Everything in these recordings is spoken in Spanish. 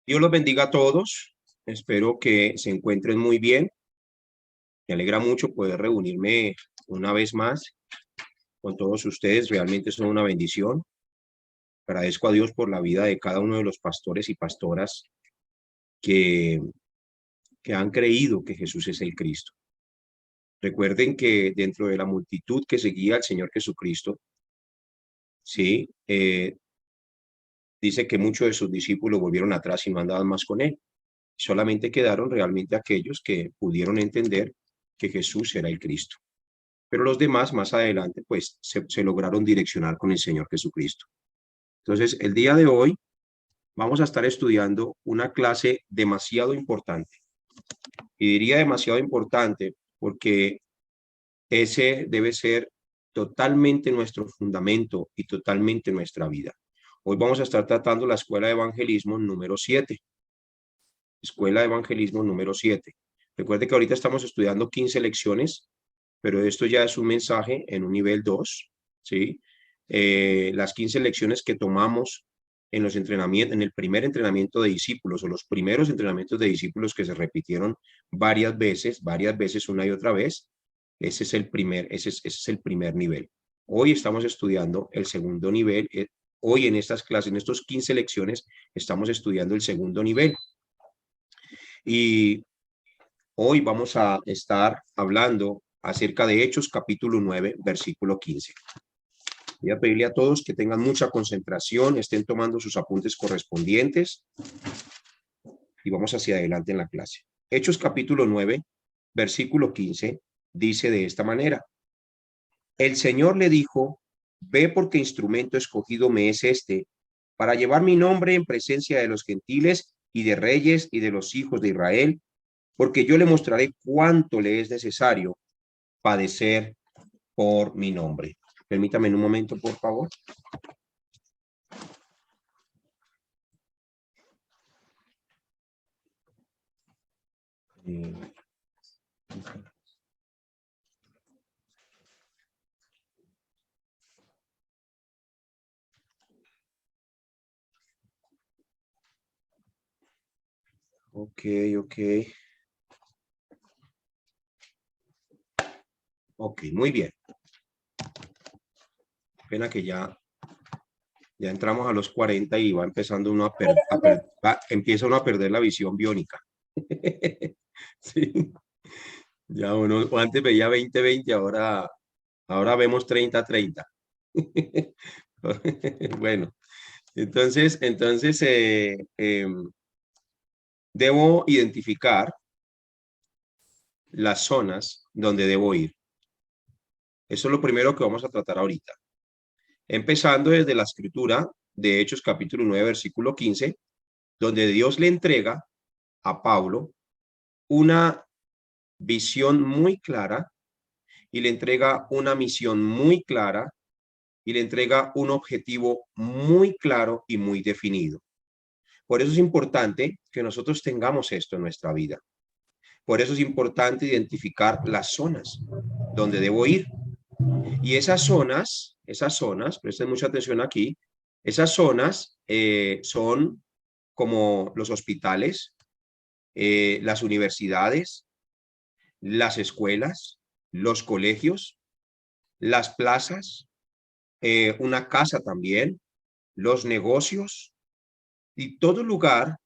Dios los bendiga a todos. Espero que se encuentren muy bien. Me alegra mucho poder reunirme una vez más con todos ustedes. Realmente son una bendición. Agradezco a Dios por la vida de cada uno de los pastores y pastoras que, que han creído que Jesús es el Cristo. Recuerden que dentro de la multitud que seguía al Señor Jesucristo, sí, dice que muchos de sus discípulos volvieron atrás y no andaban más con él. Solamente quedaron realmente aquellos que pudieron entender que Jesús era el Cristo. Pero los demás más adelante pues se lograron direccionar con el Señor Jesucristo. Entonces, el día de hoy vamos a estar estudiando una clase demasiado importante. Y diría demasiado importante porque ese debe ser totalmente nuestro fundamento y totalmente nuestra vida. Hoy vamos a estar tratando la Escuela de Evangelismo número 7. Escuela de Evangelismo número 7. Recuerde que ahorita estamos estudiando 15 lecciones, pero esto ya es un mensaje en un nivel 2, ¿sí? Las 15 lecciones que tomamos en los entrenamientos, en el primer entrenamiento de discípulos o los primeros entrenamientos de discípulos que se repitieron varias veces una y otra vez, ese es el primer nivel. Hoy estamos estudiando el segundo nivel. Hoy en estas clases, en estos 15 lecciones, estamos estudiando el segundo nivel. Y hoy vamos a estar hablando acerca de Hechos capítulo 9, versículo 15. Voy a pedirle a todos que tengan mucha concentración, estén tomando sus apuntes correspondientes y vamos hacia adelante en la clase. Hechos capítulo 9, versículo 15, dice de esta manera: el Señor le dijo, ve porque instrumento escogido me es este, para llevar mi nombre en presencia de los gentiles y de reyes y de los hijos de Israel, porque yo le mostraré cuánto le es necesario padecer por mi nombre. Permítame un momento, por favor. Ok. Ok, muy bien. Pena que ya entramos a los 40 y va empezando uno empieza uno a perder la visión biónica. Sí. Ya uno antes veía 20-20, ahora vemos 30-30. Bueno, entonces debo identificar las zonas donde debo ir. Eso es lo primero que vamos a tratar ahorita. Empezando desde la escritura de Hechos capítulo 9, versículo 15, donde Dios le entrega a Pablo una visión muy clara y le entrega una misión muy clara y le entrega un objetivo muy claro y muy definido. Por eso es importante que nosotros tengamos esto en nuestra vida. Por eso es importante identificar las zonas donde debo ir. Y esas zonas, presten mucha atención aquí, esas zonas son como los hospitales, las universidades, las escuelas, los colegios, las plazas, una casa también, los negocios y todo lugar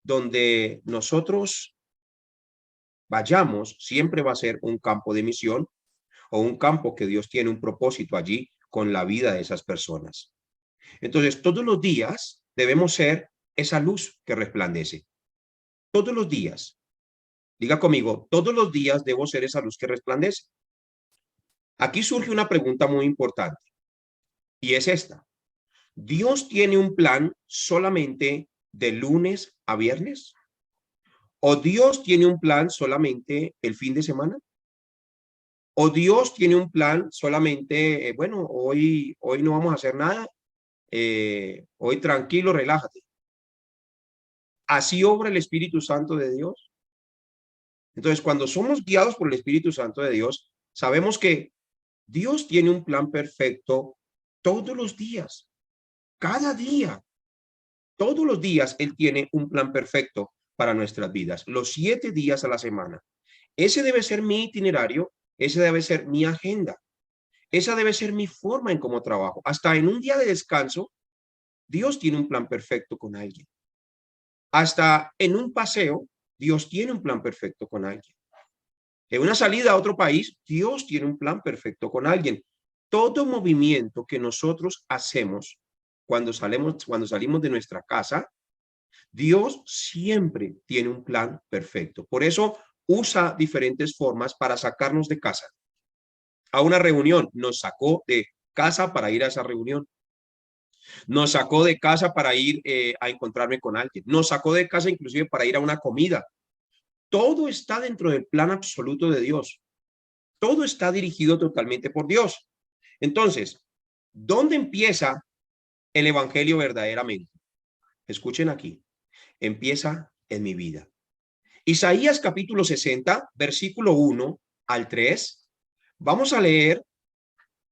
donde nosotros vayamos siempre va a ser un campo de misión o un campo que Dios tiene un propósito allí con la vida de esas personas. Entonces, todos los días debemos ser esa luz que resplandece. Todos los días. Diga conmigo, todos los días debo ser esa luz que resplandece. Aquí surge una pregunta muy importante y es esta. ¿Dios tiene un plan solamente de lunes a viernes? ¿O Dios tiene un plan solamente el fin de semana? ¿O Dios tiene un plan solamente, bueno, hoy no vamos a hacer nada, hoy tranquilo, relájate? ¿Así obra el Espíritu Santo de Dios? Entonces, cuando somos guiados por el Espíritu Santo de Dios, sabemos que Dios tiene un plan perfecto todos los días, cada día. Todos los días Él tiene un plan perfecto para nuestras vidas, los 7 días a la semana. Ese debe ser mi itinerario, ese debe ser mi agenda, esa debe ser mi forma en cómo trabajo. Hasta en un día de descanso, Dios tiene un plan perfecto con alguien. Hasta en un paseo, Dios tiene un plan perfecto con alguien. En una salida a otro país, Dios tiene un plan perfecto con alguien. Todo movimiento que nosotros hacemos cuando salimos de nuestra casa, Dios siempre tiene un plan perfecto. Por eso usa diferentes formas para sacarnos de casa. A una reunión, nos sacó de casa para ir a esa reunión. Nos sacó de casa para ir a encontrarme con alguien. Nos sacó de casa inclusive para ir a una comida. Todo está dentro del plan absoluto de Dios. Todo está dirigido totalmente por Dios. Entonces, ¿dónde empieza el evangelio verdaderamente? Escuchen aquí. Empieza en mi vida. Isaías capítulo 60, versículo 1 al 3. Vamos a leer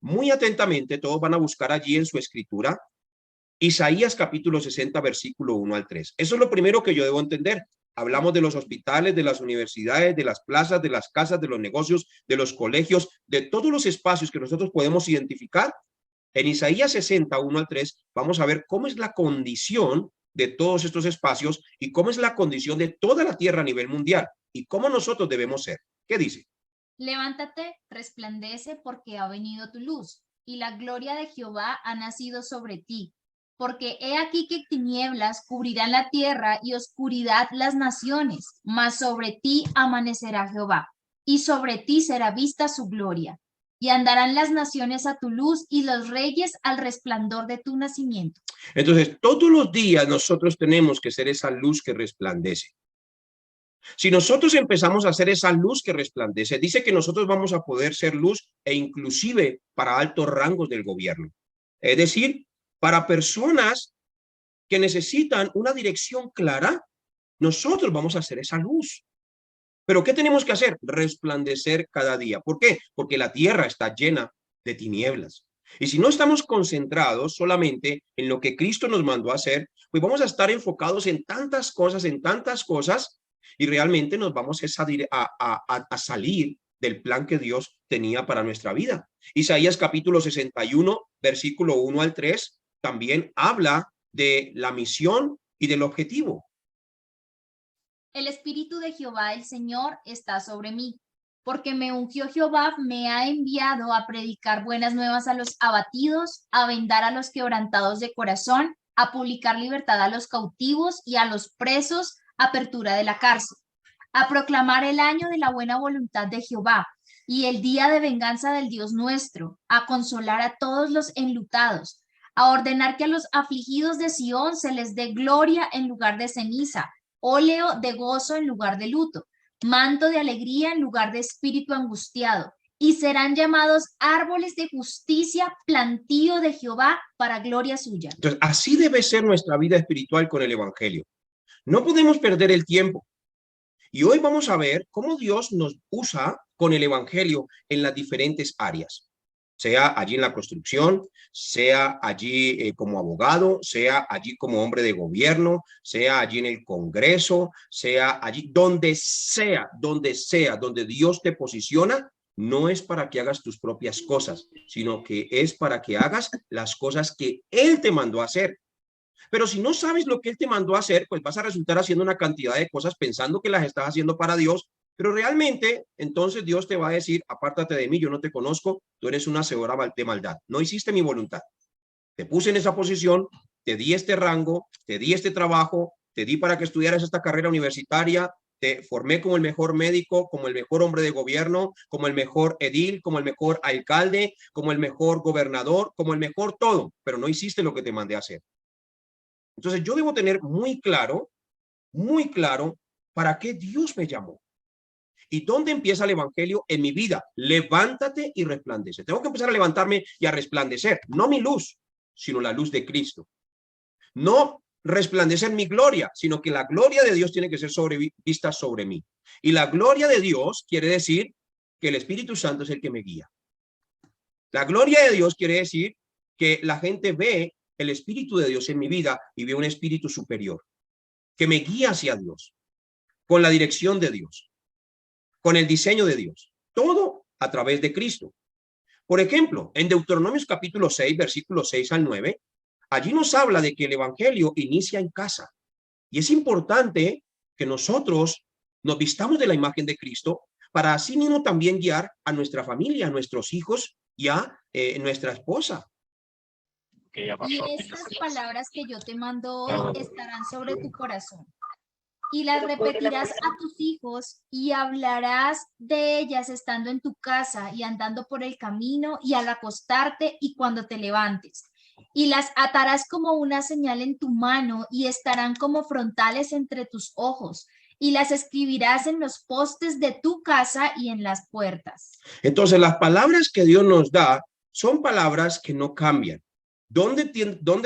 muy atentamente. Todos van a buscar allí en su escritura. Isaías capítulo 60, versículo 1 al 3. Eso es lo primero que yo debo entender. Hablamos de los hospitales, de las universidades, de las plazas, de las casas, de los negocios, de los colegios, de todos los espacios que nosotros podemos identificar. En Isaías 60, 1 al 3, vamos a ver cómo es la condición de todos estos espacios y cómo es la condición de toda la tierra a nivel mundial y cómo nosotros debemos ser. ¿Qué dice? Levántate, resplandece, porque ha venido tu luz, y la gloria de Jehová ha nacido sobre ti. Porque he aquí que tinieblas cubrirán la tierra y oscuridad las naciones, mas sobre ti amanecerá Jehová, y sobre ti será vista su gloria. Y andarán las naciones a tu luz y los reyes al resplandor de tu nacimiento. Entonces, todos los días nosotros tenemos que ser esa luz que resplandece. Si nosotros empezamos a hacer esa luz que resplandece, dice que nosotros vamos a poder ser luz e inclusive para altos rangos del gobierno. Es decir, para personas que necesitan una dirección clara, nosotros vamos a hacer esa luz. Pero ¿qué tenemos que hacer? Resplandecer cada día. ¿Por qué? Porque la tierra está llena de tinieblas. Y si no estamos concentrados solamente en lo que Cristo nos mandó a hacer, pues vamos a estar enfocados en tantas cosas, y realmente nos vamos a salir del plan que Dios tenía para nuestra vida. Isaías capítulo 61, versículo 1 al 3, también habla de la misión y del objetivo. El Espíritu de Jehová, el Señor, está sobre mí, porque me ungió Jehová, me ha enviado a predicar buenas nuevas a los abatidos, a vendar a los quebrantados de corazón, a publicar libertad a los cautivos y a los presos, apertura de la cárcel, a proclamar el año de la buena voluntad de Jehová y el día de venganza del Dios nuestro, a consolar a todos los enlutados, a ordenar que a los afligidos de Sión se les dé gloria en lugar de ceniza, óleo de gozo en lugar de luto, manto de alegría en lugar de espíritu angustiado, y serán llamados árboles de justicia, plantío de Jehová para gloria suya. Entonces, así debe ser nuestra vida espiritual con el evangelio. No podemos perder el tiempo. Y hoy vamos a ver cómo Dios nos usa con el evangelio en las diferentes áreas. Sea allí en la construcción, sea allí como abogado, sea allí como hombre de gobierno, sea allí en el Congreso, sea allí donde donde Dios te posiciona, no es para que hagas tus propias cosas, sino que es para que hagas las cosas que Él te mandó a hacer. Pero si no sabes lo que Él te mandó a hacer, pues vas a resultar haciendo una cantidad de cosas pensando que las estás haciendo para Dios, pero realmente entonces Dios te va a decir, apártate de mí, yo no te conozco, tú eres una hacedora de maldad, no hiciste mi voluntad. Te puse en esa posición, te di este rango, te di este trabajo, te di para que estudiaras esta carrera universitaria, te formé como el mejor médico, como el mejor hombre de gobierno, como el mejor edil, como el mejor alcalde, como el mejor gobernador, como el mejor todo, pero no hiciste lo que te mandé a hacer. Entonces yo debo tener muy claro para qué Dios me llamó. ¿Y dónde empieza el evangelio en mi vida? Levántate y resplandece. Tengo que empezar a levantarme y a resplandecer, no mi luz, sino la luz de Cristo. No resplandecer mi gloria, sino que la gloria de Dios tiene que ser vista sobre mí. Y la gloria de Dios quiere decir que el Espíritu Santo es el que me guía. La gloria de Dios quiere decir que la gente ve el Espíritu de Dios en mi vida y veo un espíritu superior que me guía hacia Dios, con la dirección de Dios, con el diseño de Dios, todo a través de Cristo. Por ejemplo, en Deuteronomios capítulo 6, versículos 6 al 9, allí nos habla de que el evangelio inicia en casa. Y es importante que nosotros nos vistamos de la imagen de Cristo para así mismo también guiar a nuestra familia, a nuestros hijos y a nuestra esposa. Y estas palabras que yo te mando hoy estarán sobre tu corazón. Y las repetirás a tus hijos y hablarás de ellas estando en tu casa y andando por el camino y al acostarte y cuando te levantes. Y las atarás como una señal en tu mano y estarán como frontales entre tus ojos. Y las escribirás en los postes de tu casa y en las puertas. Entonces, las palabras que Dios nos da son palabras que no cambian. ¿Dónde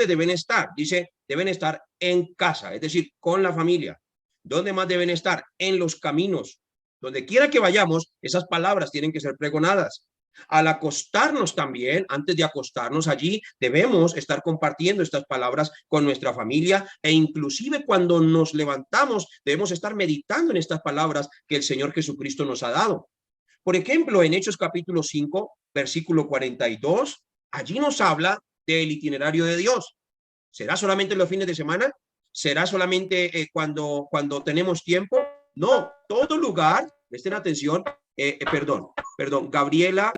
deben estar? Dice, deben estar en casa, es decir, con la familia. ¿Dónde más deben estar? En los caminos. Donde quiera que vayamos, esas palabras tienen que ser pregonadas. Al acostarnos también, antes de acostarnos allí, debemos estar compartiendo estas palabras con nuestra familia e inclusive cuando nos levantamos, debemos estar meditando en estas palabras que el Señor Jesucristo nos ha dado. Por ejemplo, en Hechos capítulo 5, versículo 42, allí nos habla del itinerario de Dios. ¿Será solamente los fines de semana? ¿Será solamente cuando tenemos tiempo? No, todo lugar, presten atención, perdón, Gabriela,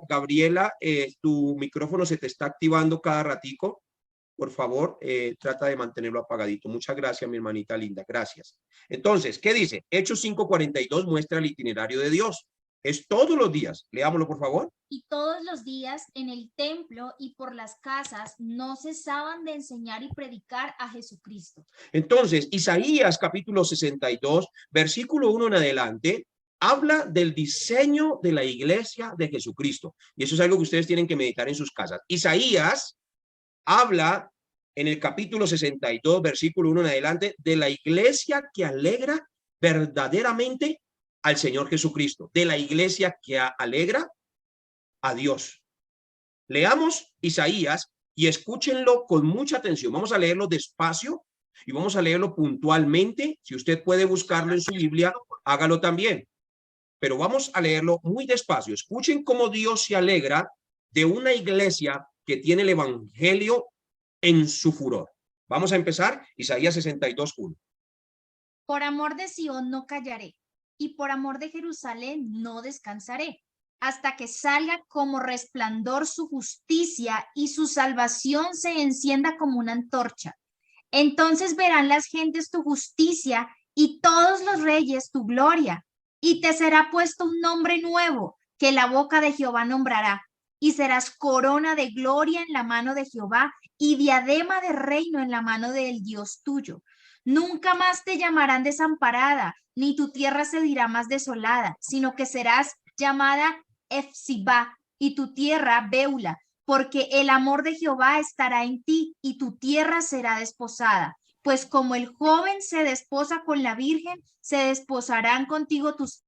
tu micrófono se te está activando cada ratico. Por favor, trata de mantenerlo apagadito. Muchas gracias, mi hermanita linda, gracias. Entonces, ¿qué dice? Hechos 5:42 muestra el itinerario de Dios. Es todos los días. Leámoslo, por favor. Y todos los días en el templo y por las casas no cesaban de enseñar y predicar a Jesucristo. Entonces, Isaías capítulo 62, versículo 1 en adelante, habla del diseño de la iglesia de Jesucristo. Y eso es algo que ustedes tienen que meditar en sus casas. Isaías habla en el capítulo 62, versículo 1 en adelante, de la iglesia que alegra verdaderamente al Señor Jesucristo, de la iglesia que alegra a Dios. Leamos Isaías y escúchenlo con mucha atención. Vamos a leerlo despacio y vamos a leerlo puntualmente. Si usted puede buscarlo en su Biblia, hágalo también. Pero vamos a leerlo muy despacio. Escuchen cómo Dios se alegra de una iglesia que tiene el evangelio en su furor. Vamos a empezar, Isaías 62:1. Por amor de Sión no callaré, y por amor de Jerusalén no descansaré, hasta que salga como resplandor su justicia y su salvación se encienda como una antorcha. Entonces verán las gentes tu justicia y todos los reyes tu gloria, y te será puesto un nombre nuevo que la boca de Jehová nombrará, y serás corona de gloria en la mano de Jehová y diadema de reino en la mano del Dios tuyo. Nunca más te llamarán desamparada, ni tu tierra se dirá más desolada, sino que serás llamada Efsibá y tu tierra Beula, porque el amor de Jehová estará en ti y tu tierra será desposada. Pues como el joven se desposa con la virgen, se desposarán contigo tus.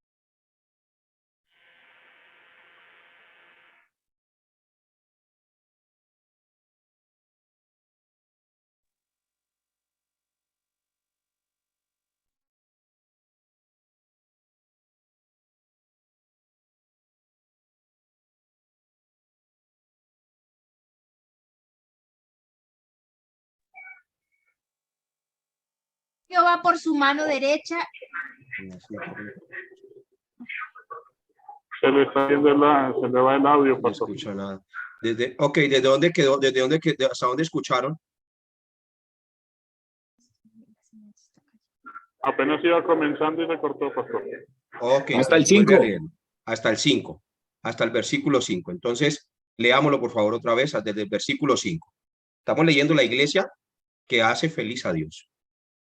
Jehová por su mano derecha. Se le está yendo se le va el audio, No pastor. escucho nada. ¿Desde dónde quedó? ¿Hasta dónde escucharon? Apenas iba comenzando y se cortó, pastor. Ok, hasta el vuelve a 5. leerlo. Hasta el 5, hasta el versículo 5. Entonces, leámoslo por favor otra vez desde el versículo 5. Estamos leyendo la iglesia que hace feliz a Dios.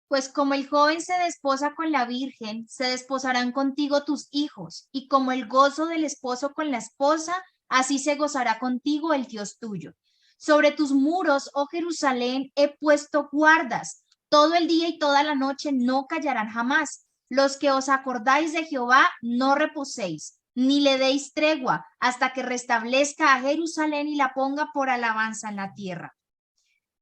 Pues como el joven se desposa con la virgen, se desposarán contigo tus hijos, y como el gozo del esposo con la esposa, así se gozará contigo el Dios tuyo. Sobre tus muros, oh Jerusalén, he puesto guardas. Todo el día y toda la noche no callarán jamás. Los que os acordáis de Jehová, no reposéis, ni le deis tregua, hasta que restablezca a Jerusalén y la ponga por alabanza en la tierra.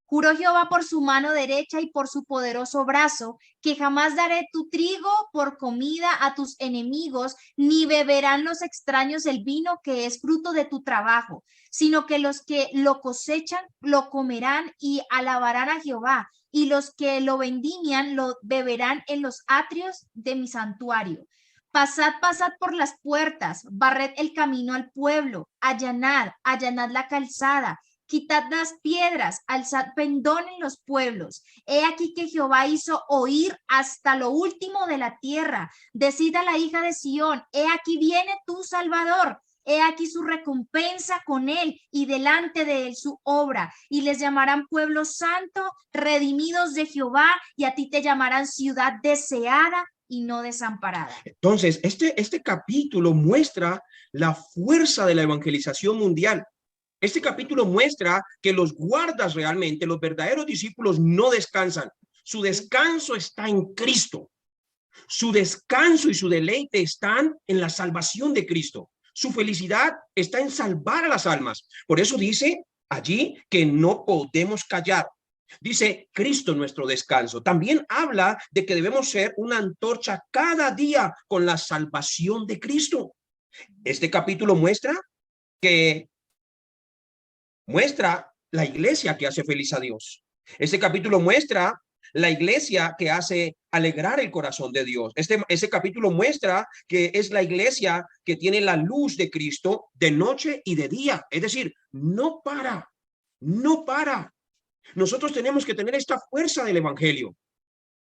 Juró Jehová por su mano derecha y por su poderoso brazo, que jamás daré tu trigo por comida a tus enemigos, ni beberán los extraños el vino que es fruto de tu trabajo, sino que los que lo cosechan lo comerán y alabarán a Jehová, y los que lo vendimian lo beberán en los atrios de mi santuario. Pasad, pasad por las puertas, barred el camino al pueblo, allanad, allanad la calzada, quitad las piedras, alzad pendón en los pueblos. He aquí que Jehová hizo oír hasta lo último de la tierra. Decid a la hija de Sión, he aquí viene tu Salvador. He aquí su recompensa con él y delante de él su obra. Y les llamarán pueblo santo, redimidos de Jehová, y a ti te llamarán ciudad deseada y no desamparada. Entonces, este capítulo muestra la fuerza de la evangelización mundial. Este capítulo muestra que los guardas realmente, los verdaderos discípulos, no descansan. Su descanso está en Cristo. Su descanso y su deleite están en la salvación de Cristo. Su felicidad está en salvar a las almas. Por eso dice allí que no podemos callar. Dice Cristo nuestro descanso. También habla de que debemos ser una antorcha cada día con la salvación de Cristo. Este capítulo muestra la iglesia que hace feliz a Dios. Este capítulo muestra la iglesia que hace alegrar el corazón de Dios. Ese capítulo muestra que es la iglesia que tiene la luz de Cristo de noche y de día. Es decir, no para. Nosotros tenemos que tener esta fuerza del evangelio.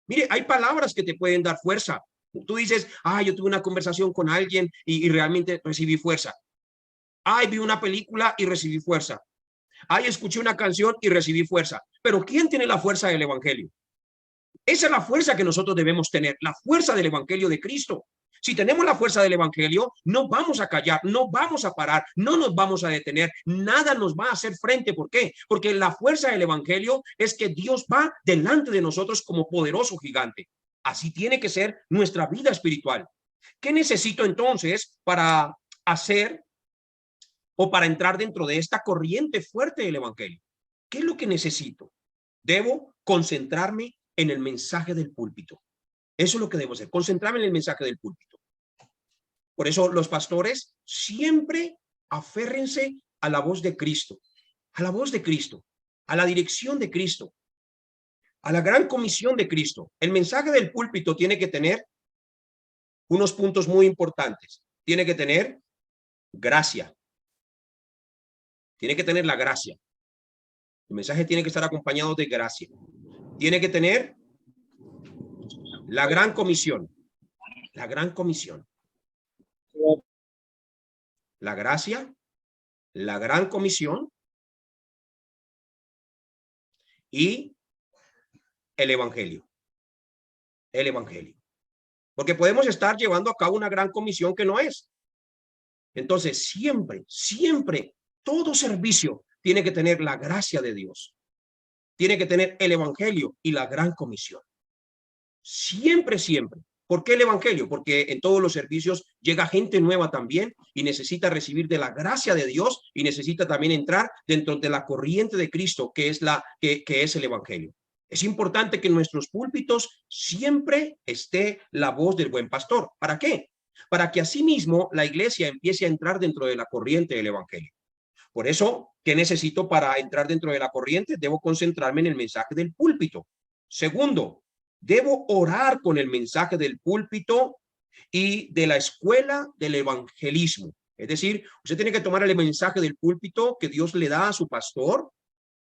Mire, hay palabras que te pueden dar fuerza. Tú dices, yo tuve una conversación con alguien y realmente recibí fuerza. Vi una película y recibí fuerza. Escuché una canción y recibí fuerza. Pero ¿quién tiene la fuerza del evangelio? Esa es la fuerza que nosotros debemos tener, la fuerza del evangelio de Cristo. Si tenemos la fuerza del evangelio, no vamos a callar, no vamos a parar, no nos vamos a detener, nada nos va a hacer frente. ¿Por qué? Porque la fuerza del evangelio es que Dios va delante de nosotros como poderoso gigante. Así tiene que ser nuestra vida espiritual. ¿Qué necesito entonces para hacer o para entrar dentro de esta corriente fuerte del evangelio? ¿Qué es lo que necesito? Debo concentrarme en el mensaje del púlpito. Eso es lo que debo hacer, concentrarme en el mensaje del púlpito. Por eso los pastores siempre aférrense a la voz de Cristo, a la voz de Cristo, a la dirección de Cristo, a la gran comisión de Cristo. El mensaje del púlpito tiene que tener unos puntos muy importantes. Tiene que tener gracia. Tiene que tener la gracia. El mensaje tiene que estar acompañado de gracia. Tiene que tener la gran comisión. La gran comisión. La gracia, la gran comisión y el evangelio. El evangelio. Porque podemos estar llevando a cabo una gran comisión que no es. Entonces, siempre, todo servicio tiene que tener la gracia de Dios. Tiene que tener el evangelio y la gran comisión. Siempre. ¿Por qué el evangelio? Porque en todos los servicios llega gente nueva también y necesita recibir de la gracia de Dios y necesita también entrar dentro de la corriente de Cristo, que es el evangelio. Es importante que en nuestros púlpitos siempre esté la voz del buen pastor. ¿Para qué? Para que asimismo la iglesia empiece a entrar dentro de la corriente del evangelio. Por eso, ¿qué necesito para entrar dentro de la corriente? Debo concentrarme en el mensaje del púlpito. Segundo, debo orar con el mensaje del púlpito y de la escuela del evangelismo. Es decir, usted tiene que tomar el mensaje del púlpito que Dios le da a su pastor,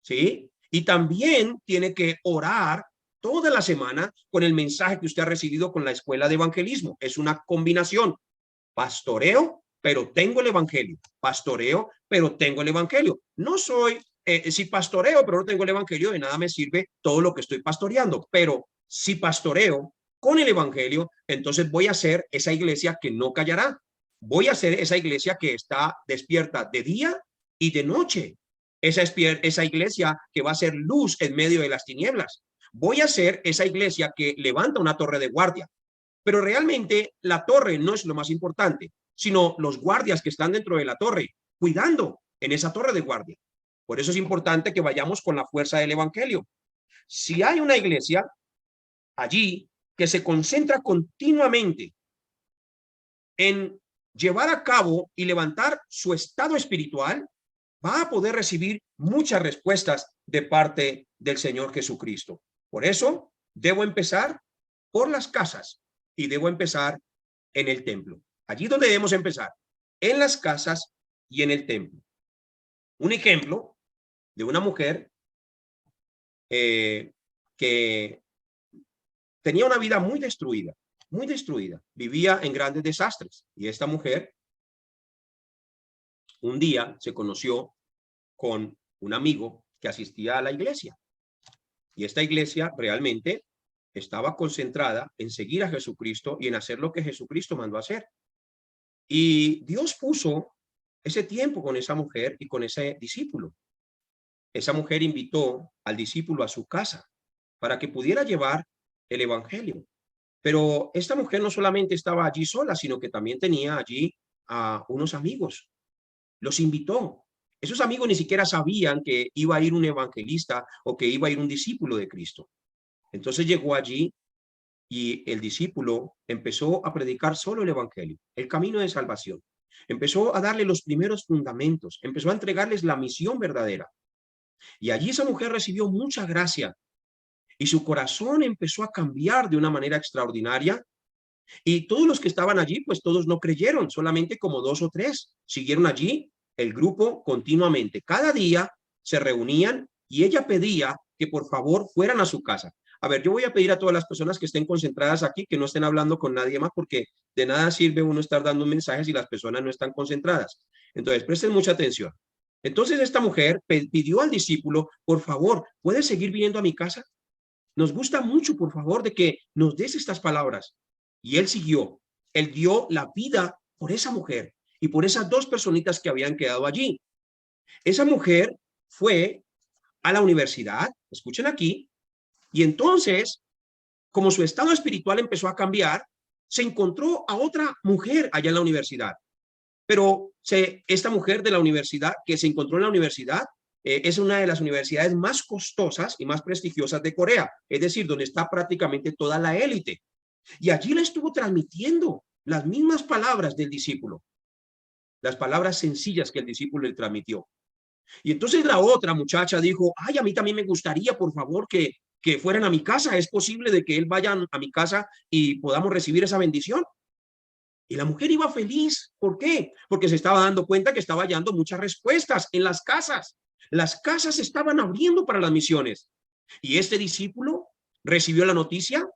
¿sí? Y también tiene que orar toda la semana con el mensaje que usted ha recibido con la escuela de evangelismo. Es una combinación. Pastoreo, pero tengo el evangelio. Pastoreo, pero tengo el evangelio. No soy, si pastoreo, pero no tengo el evangelio, de nada me sirve todo lo que estoy pastoreando. Pero si pastoreo con el evangelio, entonces voy a ser esa iglesia que no callará. Voy a ser esa iglesia que está despierta de día y de noche. Esa iglesia que va a ser luz en medio de las tinieblas. Voy a ser esa iglesia que levanta una torre de guardia. Pero realmente la torre no es lo más importante, sino los guardias que están dentro de la torre, cuidando en esa torre de guardia. Por eso es importante que vayamos con la fuerza del evangelio. Si hay una iglesia allí que se concentra continuamente en llevar a cabo y levantar su estado espiritual, va a poder recibir muchas respuestas de parte del Señor Jesucristo. Por eso debo empezar por las casas y debo empezar en el templo. Allí donde debemos empezar, en las casas y en el templo. Un ejemplo de una mujer que tenía una vida muy destruida, vivía en grandes desastres. Y esta mujer un día se conoció con un amigo que asistía a la iglesia. Y esta iglesia realmente estaba concentrada en seguir a Jesucristo y en hacer lo que Jesucristo mandó hacer. Y Dios puso ese tiempo con esa mujer y con ese discípulo. Esa mujer invitó al discípulo a su casa para que pudiera llevar el evangelio. Pero esta mujer no solamente estaba allí sola, sino que también tenía allí a unos amigos. Los invitó. Esos amigos ni siquiera sabían que iba a ir un evangelista o que iba a ir un discípulo de Cristo. Entonces llegó allí y el discípulo empezó a predicar solo el evangelio, el camino de salvación. Empezó a darle los primeros fundamentos, empezó a entregarles la misión verdadera. Y allí esa mujer recibió mucha gracia y su corazón empezó a cambiar de una manera extraordinaria. Y todos los que estaban allí, pues todos no creyeron, solamente como 2 o 3 siguieron allí el grupo continuamente. Cada día se reunían y ella pedía que por favor fueran a su casa. A ver, yo voy a pedir a todas las personas que estén concentradas aquí que no estén hablando con nadie más, porque de nada sirve uno estar dando mensajes si las personas no están concentradas. Entonces, presten mucha atención. Entonces esta mujer pidió al discípulo, por favor, ¿puedes seguir viniendo a mi casa? Nos gusta mucho, por favor, de que nos des estas palabras. Y él siguió. Él dio la vida por esa mujer y por esas 2 personitas que habían quedado allí. Esa mujer fue a la universidad, escuchen aquí, y entonces, como su estado espiritual empezó a cambiar, se encontró a otra mujer allá en la universidad. Pero esta mujer de la universidad, que se encontró en la universidad, es una de las universidades más costosas y más prestigiosas de Corea, es decir, donde está prácticamente toda la élite. Y allí le estuvo transmitiendo las mismas palabras del discípulo, las palabras sencillas que el discípulo le transmitió. Y entonces la otra muchacha dijo, ay, a mí también me gustaría, por favor, que fueran a mi casa. ¿Es posible de que él vaya a mi casa y podamos recibir esa bendición? Y la mujer iba feliz. ¿Por qué? Porque se estaba dando cuenta que estaba hallando muchas respuestas en las casas. Las casas se estaban abriendo para las misiones. Y este discípulo recibió la noticia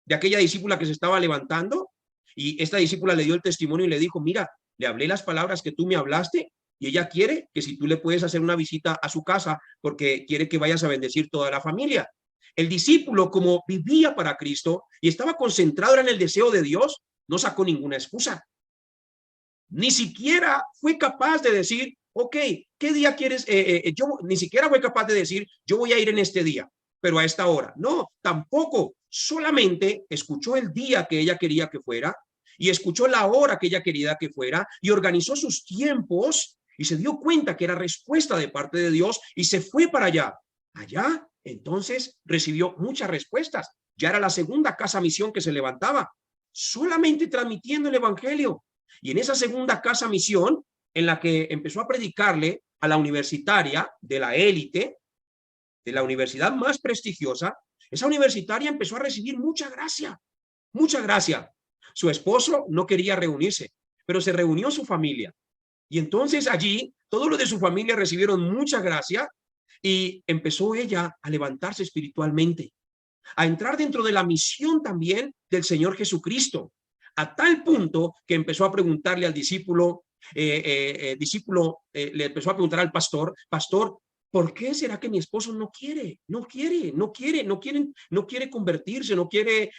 de aquella discípula que se estaba levantando, y esta discípula le dio el testimonio y le dijo, mira, le hablé las palabras que tú me hablaste, y ella quiere que si tú le puedes hacer una visita a su casa, porque quiere que vayas a bendecir toda la familia. El discípulo, como vivía para Cristo y estaba concentrado en el deseo de Dios, no sacó ninguna excusa. Ni siquiera fue capaz de decir, ok, ¿qué día quieres? Yo ni siquiera fue capaz de decir, yo voy a ir en este día, pero a esta hora. No, tampoco. Solamente escuchó el día que ella quería que fuera y escuchó la hora que ella quería que fuera y organizó sus tiempos y se dio cuenta que era respuesta de parte de Dios y se fue para allá. Allá, entonces, recibió muchas respuestas. Ya era la segunda casa misión que se levantaba, solamente transmitiendo el evangelio. Y en esa segunda casa misión, en la que empezó a predicarle a la universitaria de la élite, de la universidad más prestigiosa, esa universitaria empezó a recibir mucha gracia, mucha gracia. Su esposo no quería reunirse, pero se reunió su familia. Y entonces allí, todos los de su familia recibieron mucha gracia y empezó ella a levantarse espiritualmente, a entrar dentro de la misión también del Señor Jesucristo, a tal punto que empezó a preguntarle al discípulo, le empezó a preguntar al pastor, pastor, ¿por qué será que mi esposo no quiere convertirse, no quiere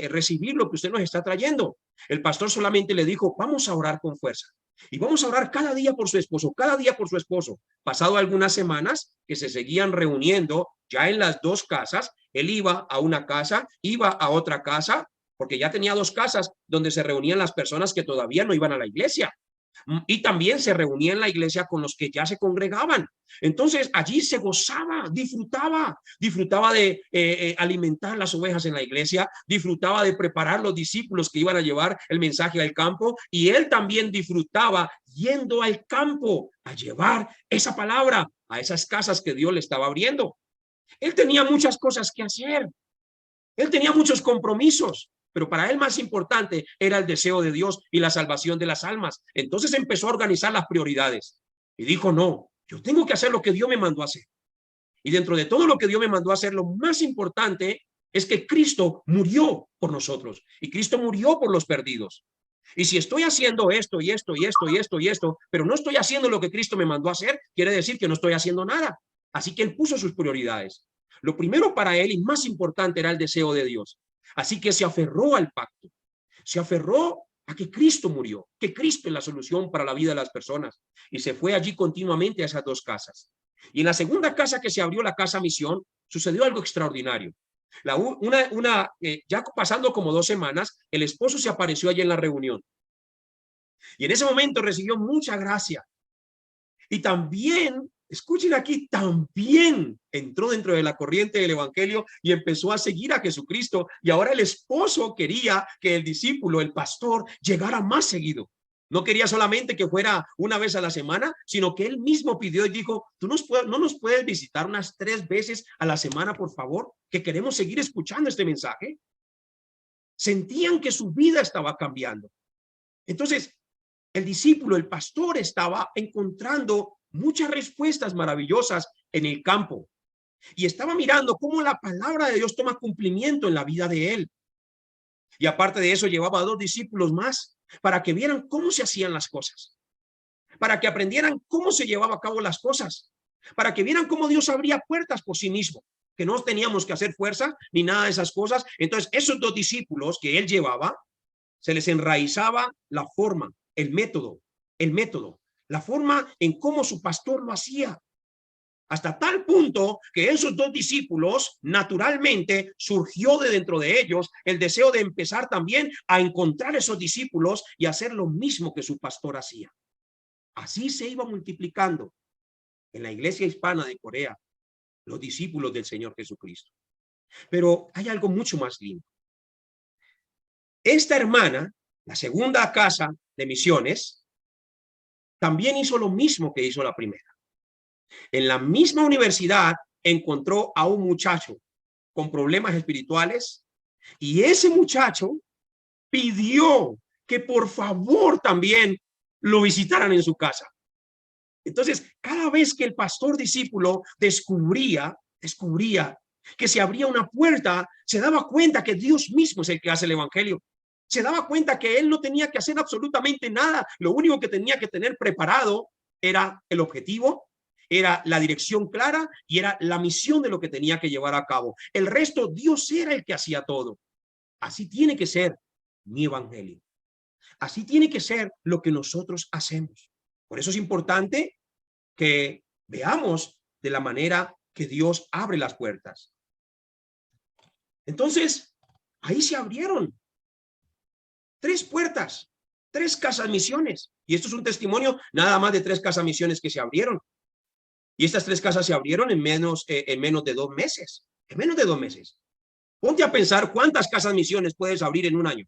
recibir lo que usted nos está trayendo? El pastor solamente le dijo, vamos a orar con fuerza. Y vamos a orar cada día por su esposo, cada día por su esposo. Pasado algunas semanas que se seguían reuniendo ya en las 2 casas, él iba a una casa, iba a otra casa, porque ya tenía 2 casas donde se reunían las personas que todavía no iban a la iglesia. Y también se reunía en la iglesia con los que ya se congregaban. Entonces allí se gozaba, disfrutaba de alimentar las ovejas en la iglesia, disfrutaba de preparar los discípulos que iban a llevar el mensaje al campo, y él también disfrutaba yendo al campo a llevar esa palabra a esas casas que Dios le estaba abriendo. Él tenía muchas cosas que hacer, él tenía muchos compromisos, pero para él más importante era el deseo de Dios y la salvación de las almas. Entonces empezó a organizar las prioridades y dijo, no, yo tengo que hacer lo que Dios me mandó a hacer. Y dentro de todo lo que Dios me mandó a hacer, lo más importante es que Cristo murió por nosotros y Cristo murió por los perdidos. Y si estoy haciendo esto y esto y esto y esto y esto, pero no estoy haciendo lo que Cristo me mandó a hacer, quiere decir que no estoy haciendo nada. Así que él puso sus prioridades. Lo primero para él y más importante era el deseo de Dios. Así que se aferró al pacto, se aferró a que Cristo murió, que Cristo es la solución para la vida de las personas, y se fue allí continuamente a esas dos casas. Y en la segunda casa que se abrió, la casa misión, sucedió algo extraordinario. Ya pasando como 2 semanas, el esposo se apareció allí en la reunión. Y en ese momento recibió mucha gracia. Y también, escuchen aquí, también entró dentro de la corriente del evangelio y empezó a seguir a Jesucristo. Y ahora el esposo quería que el discípulo, el pastor, llegara más seguido. No quería solamente que fuera una vez a la semana, sino que él mismo pidió y dijo, no nos puedes visitar unas 3 veces a la semana, por favor, que queremos seguir escuchando este mensaje. Sentían que su vida estaba cambiando. Entonces, el discípulo, el pastor, estaba encontrando muchas respuestas maravillosas en el campo y estaba mirando cómo la palabra de Dios toma cumplimiento en la vida de él. Y aparte de eso, llevaba a 2 discípulos más para que vieran cómo se hacían las cosas, para que aprendieran cómo se llevaba a cabo las cosas, para que vieran cómo Dios abría puertas por sí mismo, que no teníamos que hacer fuerza ni nada de esas cosas. Entonces, esos 2 discípulos que él llevaba, se les enraizaba la forma, el método, la forma en cómo su pastor lo hacía. Hasta tal punto que esos 2 discípulos, naturalmente, surgió de dentro de ellos el deseo de empezar también a encontrar esos discípulos y hacer lo mismo que su pastor hacía. Así se iba multiplicando en la iglesia hispana de Corea los discípulos del Señor Jesucristo. Pero hay algo mucho más lindo. Esta hermana, la segunda casa de misiones, también hizo lo mismo que hizo la primera. En la misma universidad encontró a un muchacho con problemas espirituales y ese muchacho pidió que por favor también lo visitaran en su casa. Entonces, cada vez que el pastor discípulo descubría que se abría una puerta, se daba cuenta que Dios mismo es el que hace el evangelio. Se daba cuenta que él no tenía que hacer absolutamente nada. Lo único que tenía que tener preparado era el objetivo, era la dirección clara y era la misión de lo que tenía que llevar a cabo. El resto, Dios era el que hacía todo. Así tiene que ser mi evangelio. Así tiene que ser lo que nosotros hacemos. Por eso es importante que veamos de la manera que Dios abre las puertas. Entonces, ahí se abrieron 3 puertas, 3 casas misiones. Y esto es un testimonio nada más de 3 casas misiones que se abrieron. Y estas 3 casas se abrieron en menos de 2 meses. En menos de 2 meses. Ponte a pensar cuántas casas misiones puedes abrir en un año.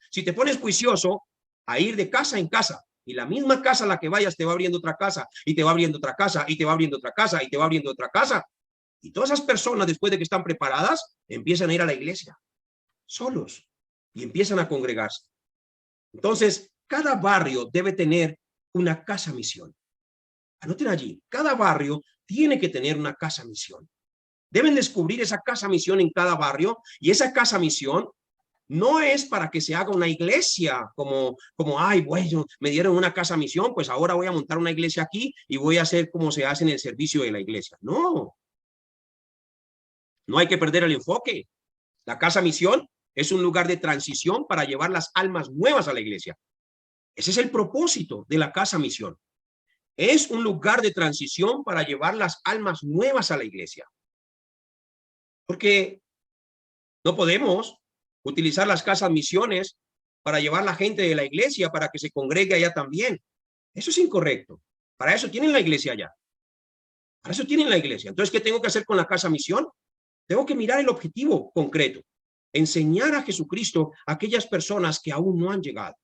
Si te pones juicioso a ir de casa en casa, y la misma casa a la que vayas te va abriendo otra casa, y te va abriendo otra casa, y te va abriendo otra casa, y te va abriendo otra casa. Y todas esas personas, después de que están preparadas, empiezan a ir a la iglesia, solos, y empiezan a congregarse. Entonces, cada barrio debe tener una casa misión. Anoten allí, cada barrio tiene que tener una casa misión. Deben descubrir esa casa misión en cada barrio, y esa casa misión no es para que se haga una iglesia como ay, bueno, me dieron una casa misión, pues ahora voy a montar una iglesia aquí y voy a hacer como se hace en el servicio de la iglesia. No hay que perder el enfoque. La casa misión es un lugar de transición para llevar las almas nuevas a la iglesia. Ese es el propósito de la casa misión. Es un lugar de transición para llevar las almas nuevas a la iglesia. Porque no podemos utilizar las casas misiones para llevar la gente de la iglesia para que se congregue allá también. Eso es incorrecto. Para eso tienen la iglesia allá. Para eso tienen la iglesia. Entonces, ¿qué tengo que hacer con la casa misión? Tengo que mirar el objetivo concreto. Enseñar a Jesucristo a aquellas personas que aún no han llegado.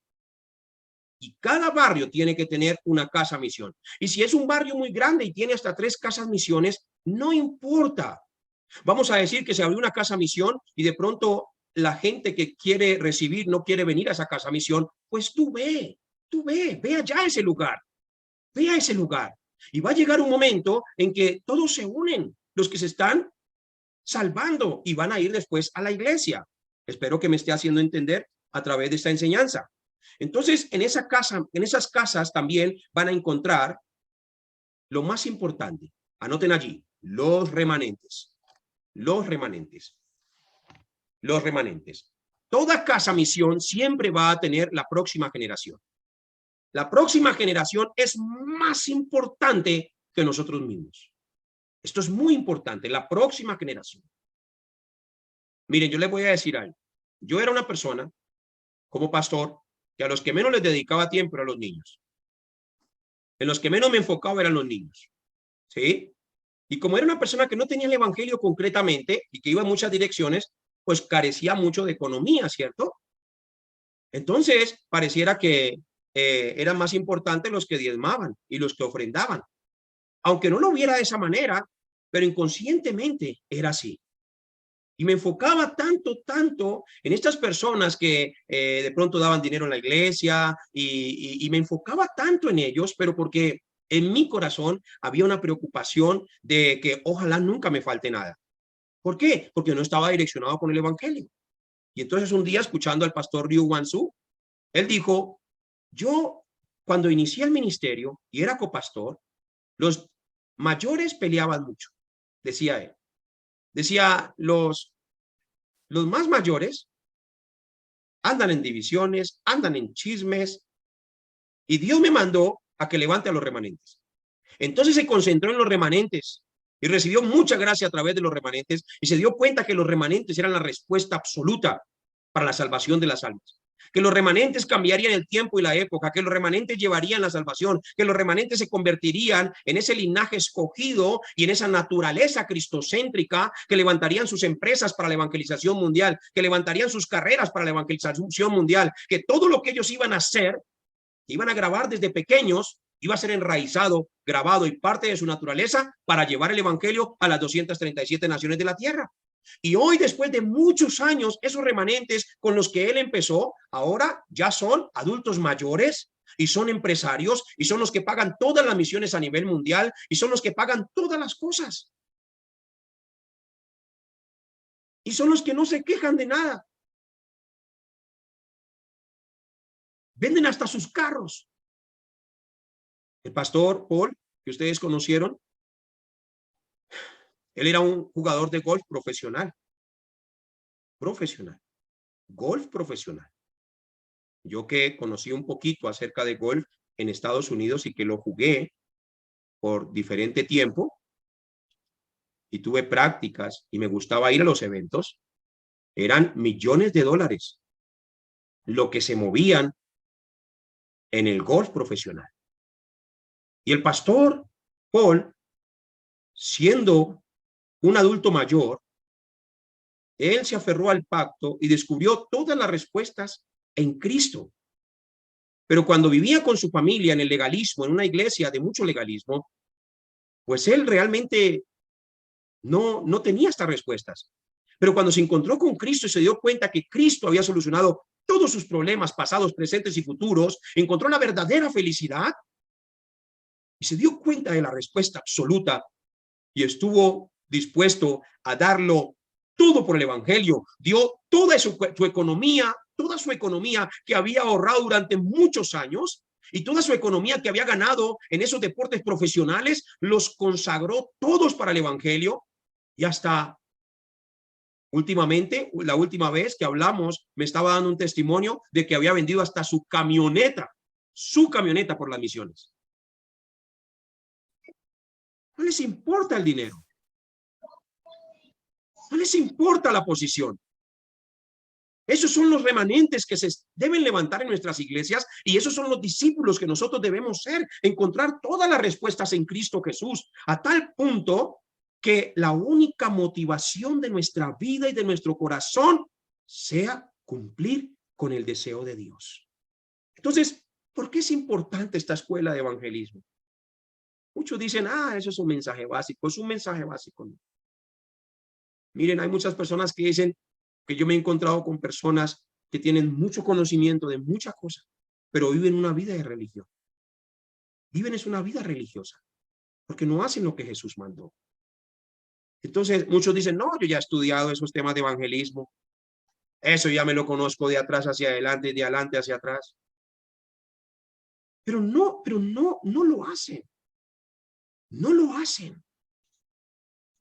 Y cada barrio tiene que tener una casa misión. Y si es un barrio muy grande y tiene hasta 3 casas misiones, no importa. Vamos a decir que se abrió una casa misión y de pronto la gente que quiere recibir no quiere venir a esa casa misión, pues ve allá a ese lugar, ve a ese lugar. Y va a llegar un momento en que todos se unen, los que se están salvando y van a ir después a la iglesia. Espero que me esté haciendo entender a través de esta enseñanza. Entonces, en esa casa, en esas casas también van a encontrar lo más importante. Anoten allí, los remanentes. Los remanentes. Los remanentes. Toda casa misión siempre va a tener la próxima generación. La próxima generación es más importante que nosotros mismos. Esto es muy importante, la próxima generación. Miren, yo les voy a decir algo. Yo era una persona, como pastor, que a los que menos les dedicaba tiempo eran los niños. En los que menos me enfocaba eran los niños. ¿Sí? Y como era una persona que no tenía el evangelio concretamente y que iba en muchas direcciones, pues carecía mucho de economía, ¿cierto? Entonces, pareciera que eran más importantes los que diezmaban y los que ofrendaban. Aunque no lo viera de esa manera, pero inconscientemente era así. Y me enfocaba tanto en estas personas que de pronto daban dinero en la iglesia y me enfocaba tanto en ellos, pero porque en mi corazón había una preocupación de que ojalá nunca me falte nada. ¿Por qué? Porque no estaba direccionado con el evangelio. Y entonces un día, escuchando al pastor Ryu Wansu, él dijo, yo cuando inicié el ministerio y era copastor, los mayores peleaban mucho, decía él. Decía, los más mayores andan en divisiones, andan en chismes, y Dios me mandó a que levante a los remanentes. Entonces se concentró en los remanentes y recibió mucha gracia a través de los remanentes y se dio cuenta que los remanentes eran la respuesta absoluta para la salvación de las almas. Que los remanentes cambiarían el tiempo y la época, que los remanentes llevarían la salvación, que los remanentes se convertirían en ese linaje escogido y en esa naturaleza cristocéntrica, que levantarían sus empresas para la evangelización mundial, que levantarían sus carreras para la evangelización mundial, que todo lo que ellos iban a hacer, iban a grabar desde pequeños, iba a ser enraizado, grabado y parte de su naturaleza para llevar el evangelio a las 237 naciones de la tierra. Y hoy, después de muchos años, esos remanentes con los que él empezó, ahora ya son adultos mayores y son empresarios y son los que pagan todas las misiones a nivel mundial y son los que pagan todas las cosas. Y son los que no se quejan de nada. Venden hasta sus carros. El pastor Paul, que ustedes conocieron, él era un jugador de golf profesional. Golf profesional. Yo que conocí un poquito acerca de golf en Estados Unidos y que lo jugué por diferente tiempo y tuve prácticas y me gustaba ir a los eventos, eran millones de dólares lo que se movían en el golf profesional. Y el pastor Paul, siendo un adulto mayor, él se aferró al pacto y descubrió todas las respuestas en Cristo. Pero cuando vivía con su familia en el legalismo, en una iglesia de mucho legalismo, pues él realmente no tenía estas respuestas. Pero cuando se encontró con Cristo y se dio cuenta que Cristo había solucionado todos sus problemas pasados, presentes y futuros, encontró la verdadera felicidad y se dio cuenta de la respuesta absoluta y estuvo dispuesto a darlo todo por el evangelio. Dio toda su economía, toda su economía que había ahorrado durante muchos años y toda su economía que había ganado en esos deportes profesionales, los consagró todos para el evangelio. Y hasta últimamente, la última vez que hablamos, me estaba dando un testimonio de que había vendido hasta su camioneta por las misiones. No les importa el dinero. No les importa la posición. Esos son los remanentes que se deben levantar en nuestras iglesias y esos son los discípulos que nosotros debemos ser, encontrar todas las respuestas en Cristo Jesús, a tal punto que la única motivación de nuestra vida y de nuestro corazón sea cumplir con el deseo de Dios. Entonces, ¿por qué es importante esta escuela de evangelismo? Muchos dicen, eso es un mensaje básico. Es un mensaje básico. ¿No? Miren, hay muchas personas que dicen que yo me he encontrado con personas que tienen mucho conocimiento de muchas cosas, pero viven una vida de religión. Viven es una vida religiosa, porque no hacen lo que Jesús mandó. Entonces, muchos dicen, no, yo ya he estudiado esos temas de evangelismo. Eso ya me lo conozco de atrás hacia adelante y de adelante hacia atrás. Pero no lo hacen. No lo hacen.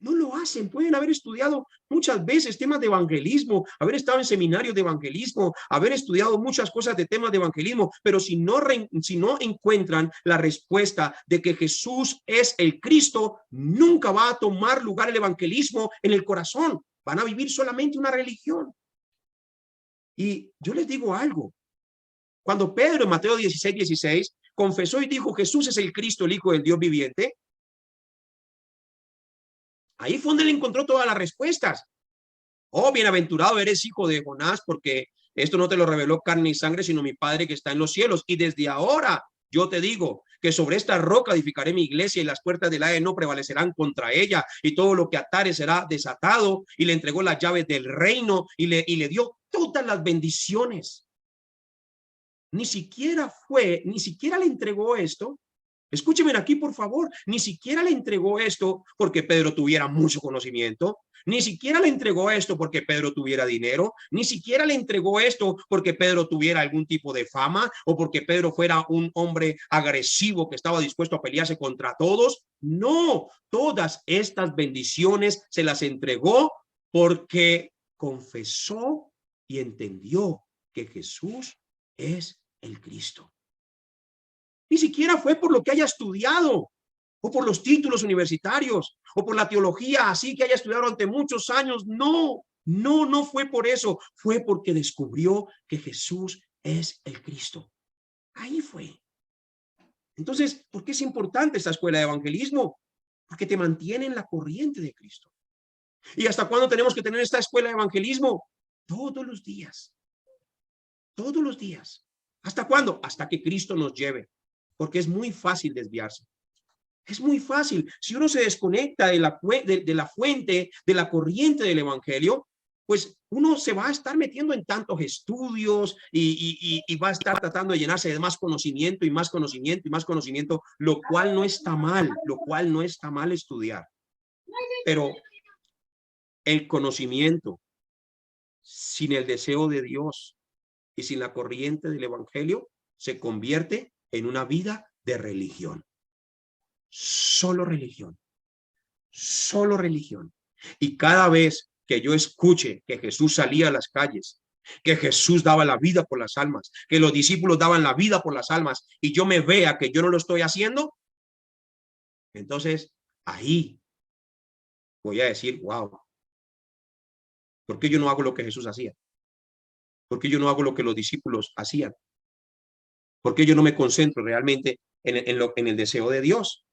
No lo hacen. Pueden haber estudiado muchas veces temas de evangelismo, haber estado en seminarios de evangelismo, haber estudiado muchas cosas de temas de evangelismo, pero si no encuentran la respuesta de que Jesús es el Cristo, nunca va a tomar lugar el evangelismo en el corazón. Van a vivir solamente una religión. Y yo les digo algo. Cuando Pedro en Mateo 16:16 confesó y dijo, Jesús es el Cristo, el Hijo del Dios viviente, ahí fue donde él encontró todas las respuestas. Oh, bienaventurado eres, hijo de Jonás, porque esto no te lo reveló carne y sangre, sino mi Padre que está en los cielos. Y desde ahora yo te digo que sobre esta roca edificaré mi iglesia y las puertas del Hades no prevalecerán contra ella. Y todo lo que atare será desatado. Y le entregó las llaves del reino y le dio todas las bendiciones. Ni siquiera le entregó esto. Escúcheme aquí, por favor. Ni siquiera le entregó esto porque Pedro tuviera mucho conocimiento. Ni siquiera le entregó esto porque Pedro tuviera dinero. Ni siquiera le entregó esto porque Pedro tuviera algún tipo de fama o porque Pedro fuera un hombre agresivo que estaba dispuesto a pelearse contra todos. No, todas estas bendiciones se las entregó porque confesó y entendió que Jesús es el Cristo. Ni siquiera fue por lo que haya estudiado o por los títulos universitarios o por la teología así que haya estudiado durante muchos años. No fue por eso. Fue porque descubrió que Jesús es el Cristo. Ahí fue. Entonces, ¿por qué es importante esta escuela de evangelismo? Porque te mantiene en la corriente de Cristo. ¿Y hasta cuándo tenemos que tener esta escuela de evangelismo? Todos los días. Todos los días. ¿Hasta cuándo? Hasta que Cristo nos lleve. Porque es muy fácil desviarse. Es muy fácil. Si uno se desconecta de la fuente, de la corriente del evangelio, pues uno se va a estar metiendo en tantos estudios y va a estar tratando de llenarse de más conocimiento y más conocimiento y más conocimiento, lo cual no está mal, estudiar. Pero el conocimiento sin el deseo de Dios y sin la corriente del evangelio se convierte en una vida de religión. Solo religión. Solo religión. Y cada vez que yo escuche que Jesús salía a las calles, que Jesús daba la vida por las almas, que los discípulos daban la vida por las almas, y yo me vea que yo no lo estoy haciendo, entonces ahí voy a decir, wow, ¿por qué yo no hago lo que Jesús hacía? ¿Por qué yo no hago lo que los discípulos hacían? ¿Por qué yo no me concentro realmente en el deseo de Dios?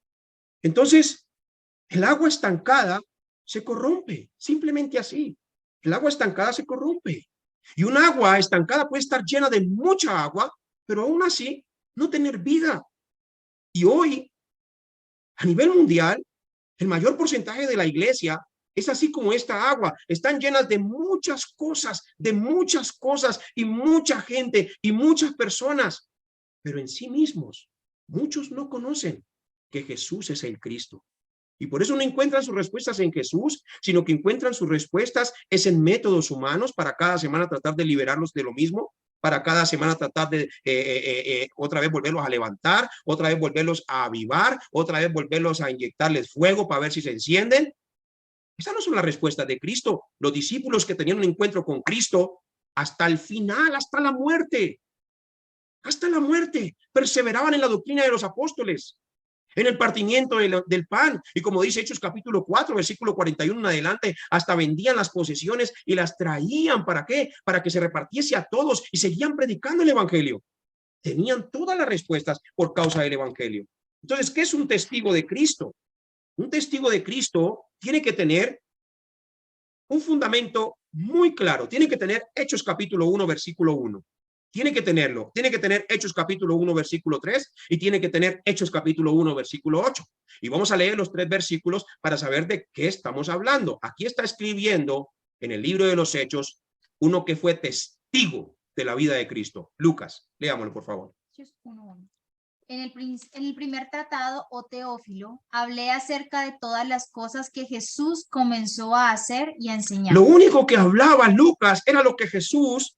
Entonces, el agua estancada se corrompe, simplemente así. El agua estancada se corrompe. Y un agua estancada puede estar llena de mucha agua, pero aún así no tener vida. Y hoy, a nivel mundial, el mayor porcentaje de la iglesia es así como esta agua. Están llenas de muchas cosas y mucha gente y muchas personas. Pero en sí mismos, muchos no conocen que Jesús es el Cristo. Y por eso no encuentran sus respuestas en Jesús, sino que encuentran sus respuestas es en métodos humanos para cada semana tratar de liberarlos de lo mismo, para cada semana tratar de otra vez volverlos a levantar, otra vez volverlos a avivar, otra vez volverlos a inyectarles fuego para ver si se encienden. Esas no son las respuestas de Cristo. Los discípulos que tenían un encuentro con Cristo hasta el final, hasta la muerte, perseveraban en la doctrina de los apóstoles. en el partimiento del pan. Y como dice Hechos capítulo 4, versículo 41 en adelante, hasta vendían las posesiones y las traían. ¿Para qué? Para que se repartiese a todos y seguían predicando el evangelio. Tenían todas las respuestas por causa del evangelio. Entonces, ¿qué es un testigo de Cristo? Un testigo de Cristo tiene que tener un fundamento muy claro. Tiene que tener Hechos capítulo 1, versículo 1. Tiene que tenerlo. Tiene que tener Hechos capítulo 1, versículo 3 y tiene que tener Hechos capítulo 1, versículo 8. Y vamos a leer los 3 versículos para saber de qué estamos hablando. Aquí está escribiendo en el libro de los Hechos uno que fue testigo de la vida de Cristo. Lucas, leámoslo por favor. Hechos 1:1. En el primer tratado, oh Teófilo, hablé acerca de todas las cosas que Jesús comenzó a hacer y a enseñar. Lo único que hablaba Lucas era lo que Jesús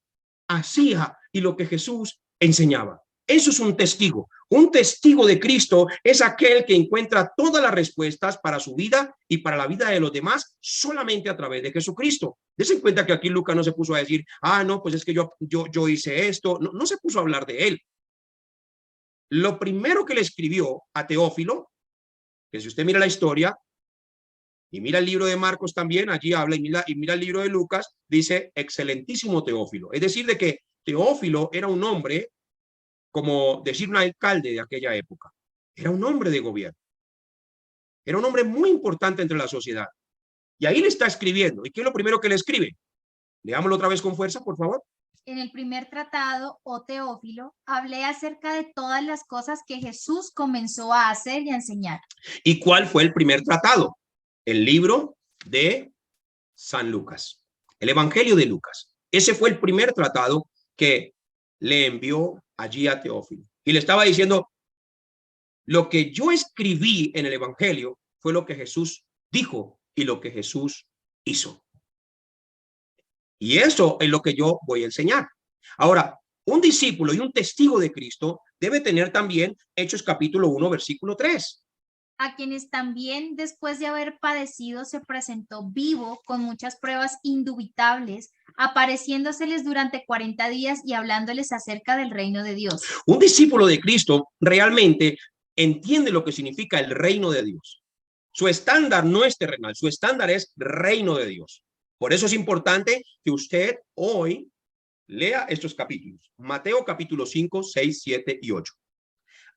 hacía y lo que Jesús enseñaba. Eso es un testigo. Un testigo de Cristo es aquel que encuentra todas las respuestas para su vida y para la vida de los demás solamente a través de Jesucristo. Dese cuenta que aquí Lucas no se puso a decir, no, pues es que yo hice esto. No, no se puso a hablar de él. Lo primero que le escribió a Teófilo, que si usted mira la historia y mira el libro de Marcos también, allí habla, y mira el libro de Lucas, dice excelentísimo Teófilo. Es decir, de que Teófilo era un hombre, como decir un alcalde de aquella época. Era un hombre de gobierno. Era un hombre muy importante entre la sociedad. Y ahí le está escribiendo. ¿Y qué es lo primero que le escribe? Leámoslo otra vez con fuerza, por favor. En el primer tratado, oh Teófilo, hablé acerca de todas las cosas que Jesús comenzó a hacer y a enseñar. ¿Y cuál fue el primer tratado? El libro de San Lucas, el Evangelio de Lucas. Ese fue el primer tratado que le envió allí a Teófilo. Y le estaba diciendo, lo que yo escribí en el Evangelio fue lo que Jesús dijo y lo que Jesús hizo. Y eso es lo que yo voy a enseñar. Ahora, un discípulo y un testigo de Cristo debe tener también Hechos capítulo 1, versículo 3. A quienes también después de haber padecido se presentó vivo con muchas pruebas indubitables, apareciéndoseles durante 40 días y hablándoles acerca del reino de Dios. Un discípulo de Cristo realmente entiende lo que significa el reino de Dios. Su estándar no es terrenal, su estándar es reino de Dios. Por eso es importante que usted hoy lea estos capítulos. Mateo capítulo 5, 6, 7 y 8.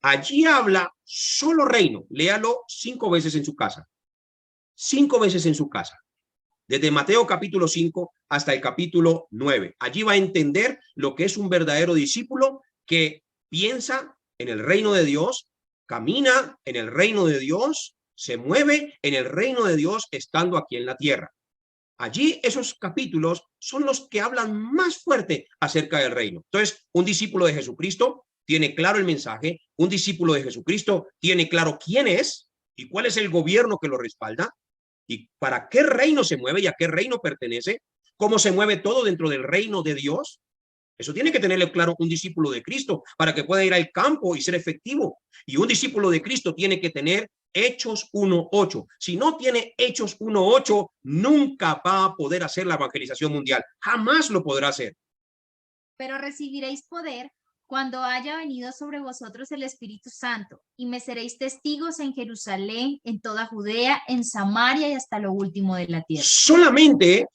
Allí habla solo reino. Léalo 5 veces en su casa. 5 veces en su casa. Desde Mateo capítulo 5 hasta el capítulo 9. Allí va a entender lo que es un verdadero discípulo que piensa en el reino de Dios, camina en el reino de Dios, se mueve en el reino de Dios estando aquí en la tierra. Allí esos capítulos son los que hablan más fuerte acerca del reino. Entonces, un discípulo de Jesucristo tiene claro el mensaje, un discípulo de Jesucristo tiene claro quién es y cuál es el gobierno que lo respalda y para qué reino se mueve y a qué reino pertenece, cómo se mueve todo dentro del reino de Dios. Eso tiene que tenerle claro un discípulo de Cristo para que pueda ir al campo y ser efectivo. Y un discípulo de Cristo tiene que tener Hechos 1:8. Si no tiene Hechos 1:8, nunca va a poder hacer la evangelización mundial. Jamás lo podrá hacer. Pero recibiréis poder cuando haya venido sobre vosotros el Espíritu Santo, y me seréis testigos en Jerusalén, en toda Judea, en Samaria y hasta lo último de la tierra. Solamente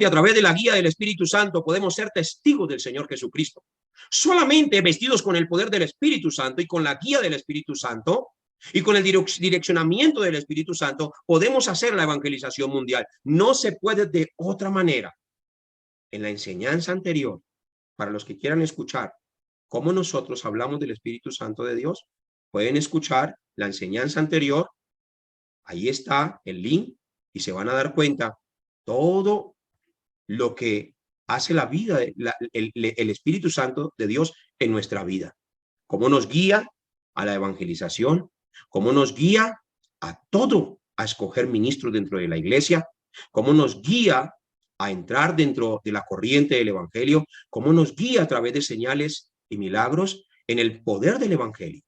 a través de la guía del Espíritu Santo podemos ser testigos del Señor Jesucristo. Solamente vestidos con el poder del Espíritu Santo y con la guía del Espíritu Santo y con el direccionamiento del Espíritu Santo podemos hacer la evangelización mundial. No se puede de otra manera. En la enseñanza anterior, para los que quieran escuchar cómo nosotros hablamos del Espíritu Santo de Dios, pueden escuchar la enseñanza anterior. Ahí está el link y se van a dar cuenta todo lo que hace la vida, el Espíritu Santo de Dios en nuestra vida. Cómo nos guía a la evangelización, cómo nos guía a todo, a escoger ministros dentro de la iglesia, cómo nos guía a entrar dentro de la corriente del evangelio, cómo nos guía a través de señales y milagros en el poder del evangelio.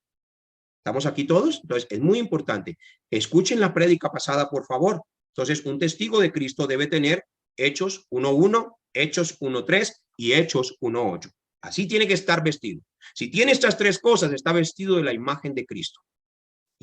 ¿Estamos aquí todos? Entonces, es muy importante. Escuchen la prédica pasada, por favor. Entonces, un testigo de Cristo debe tener Hechos 1:1, Hechos 1:3 y Hechos 1:8. Así tiene que estar vestido. Si tiene estas 3 cosas, está vestido de la imagen de Cristo.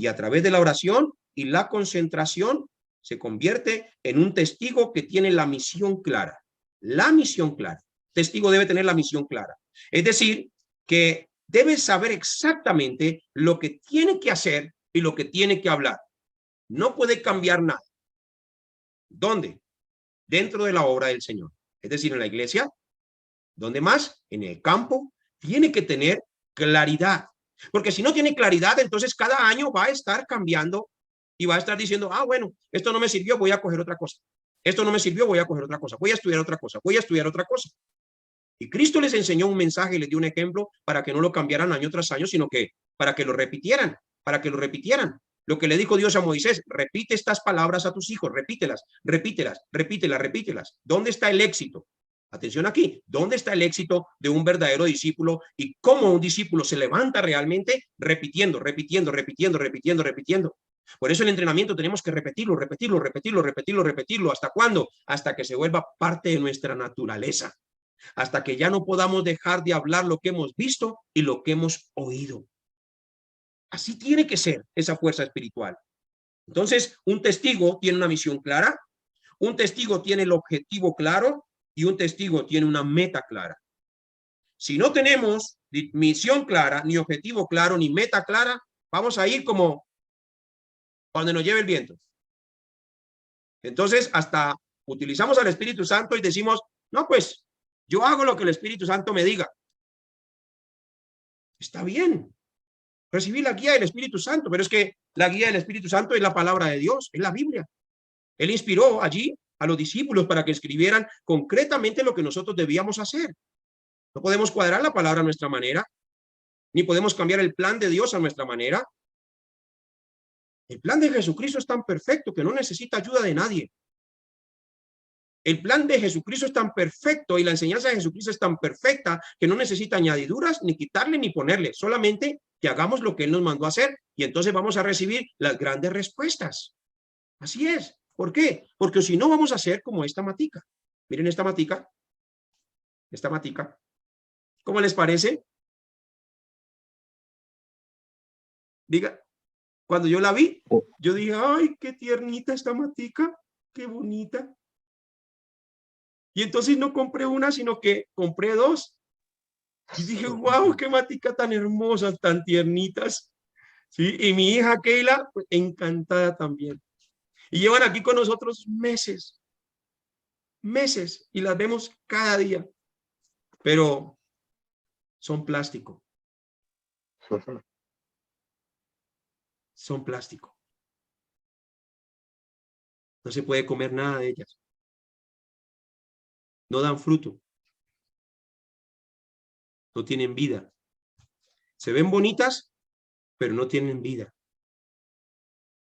y a través de la oración y la concentración se convierte en un testigo que tiene la misión clara. La misión clara. Testigo debe tener la misión clara. Es decir, que debe saber exactamente lo que tiene que hacer y lo que tiene que hablar. No puede cambiar nada. ¿Dónde? Dentro de la obra del Señor. Es decir, en la iglesia. ¿Dónde más? En el campo. Tiene que tener claridad. Porque si no tiene claridad, entonces cada año va a estar cambiando y va a estar diciendo, ah, bueno, esto no me sirvió, voy a coger otra cosa. Esto no me sirvió, voy a coger otra cosa. Voy a estudiar otra cosa. Voy a estudiar otra cosa. Y Cristo les enseñó un mensaje y les dio un ejemplo para que no lo cambiaran año tras año, sino que para que lo repitieran, Lo que le dijo Dios a Moisés, repite estas palabras a tus hijos, repítelas, repítelas, repítelas, repítelas. ¿Dónde está el éxito? Atención aquí, ¿dónde está el éxito de un verdadero discípulo y cómo un discípulo se levanta realmente repitiendo, repitiendo, repitiendo, repitiendo, repitiendo? Por eso el entrenamiento tenemos que repetirlo, repetirlo, repetirlo, repetirlo, repetirlo. ¿Hasta cuándo? Hasta que se vuelva parte de nuestra naturaleza. Hasta que ya no podamos dejar de hablar lo que hemos visto y lo que hemos oído. Así tiene que ser esa fuerza espiritual. Entonces, un testigo tiene una misión clara, un testigo tiene el objetivo claro y un testigo tiene una meta clara. Si no tenemos misión clara, ni objetivo claro, ni meta clara, vamos a ir como cuando nos lleve el viento. Entonces, hasta utilizamos al Espíritu Santo y decimos, no, pues, yo hago lo que el Espíritu Santo me diga. Está bien. Recibí la guía del Espíritu Santo, pero es que la guía del Espíritu Santo es la palabra de Dios, es la Biblia. Él inspiró allí a los discípulos para que escribieran concretamente lo que nosotros debíamos hacer. No podemos cuadrar la palabra a nuestra manera, ni podemos cambiar el plan de Dios a nuestra manera. El plan de Jesucristo es tan perfecto que no necesita ayuda de nadie. El plan de Jesucristo es tan perfecto y la enseñanza de Jesucristo es tan perfecta que no necesita añadiduras, ni quitarle, ni ponerle. Solamente que hagamos lo que Él nos mandó a hacer y entonces vamos a recibir las grandes respuestas. Así es. ¿Por qué? Porque si no vamos a hacer como esta matica. Miren esta matica. Esta matica. ¿Cómo les parece? Diga, cuando yo la vi, yo dije, ay, qué tiernita esta matica, qué bonita. Y entonces no compré una, sino que compré dos. Y dije, wow, qué matica tan hermosa, tan tiernitas. ¿Sí? Y mi hija Keila, pues, encantada también. Y llevan aquí con nosotros meses, y las vemos cada día. Pero son plástico. Son plástico. No se puede comer nada de ellas. No dan fruto. No tienen vida. Se ven bonitas, pero no tienen vida.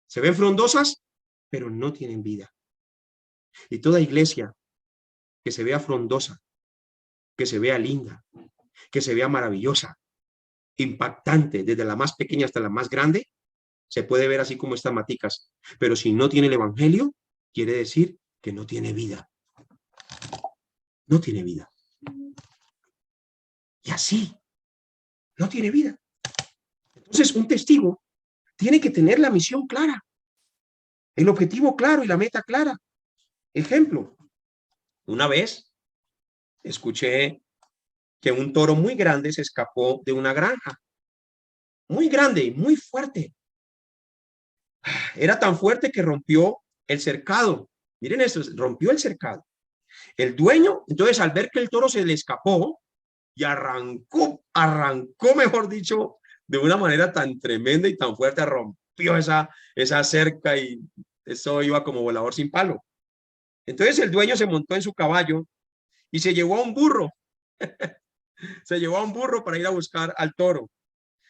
Se ven frondosas, pero no tienen vida. Y toda iglesia que se vea frondosa, que se vea linda, que se vea maravillosa, impactante, desde la más pequeña hasta la más grande, se puede ver así como estas maticas. Pero si no tiene el evangelio, quiere decir que no tiene vida. No tiene vida. Y así, no tiene vida. Entonces, un testigo tiene que tener la misión clara, el objetivo claro y la meta clara. Ejemplo, una vez escuché que un toro muy grande se escapó de una granja. Muy grande y muy fuerte. Era tan fuerte que rompió el cercado. Miren eso, rompió el cercado. El dueño, entonces, al ver que el toro se le escapó y arrancó, mejor dicho, de una manera tan tremenda y tan fuerte, rompió esa cerca y eso iba como volador sin palo. Entonces el dueño se montó en su caballo y se llevó a un burro. Se llevó a un burro para ir a buscar al toro.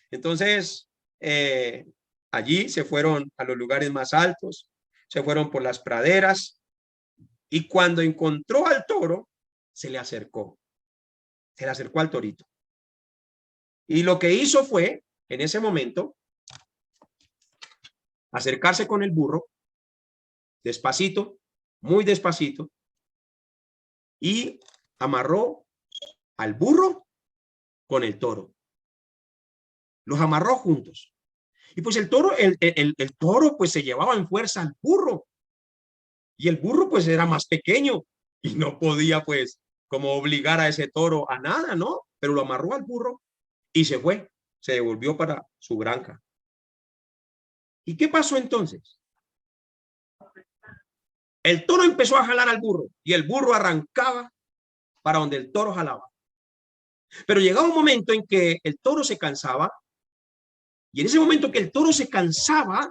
Entonces, allí se fueron a los lugares más altos, se fueron por las praderas y cuando encontró al toro, se le acercó al torito. Y lo que hizo fue, en ese momento, acercarse con el burro, despacito, muy despacito, y amarró al burro con el toro. Los amarró juntos. Y pues el toro pues se llevaba en fuerza al burro. Y el burro pues era más pequeño y no podía pues como obligar a ese toro a nada, ¿no? Pero lo amarró al burro y se fue, se devolvió para su granja. ¿Y qué pasó entonces? El toro empezó a jalar al burro y el burro arrancaba para donde el toro jalaba. Pero llegaba un momento en que el toro se cansaba y en ese momento que el toro se cansaba,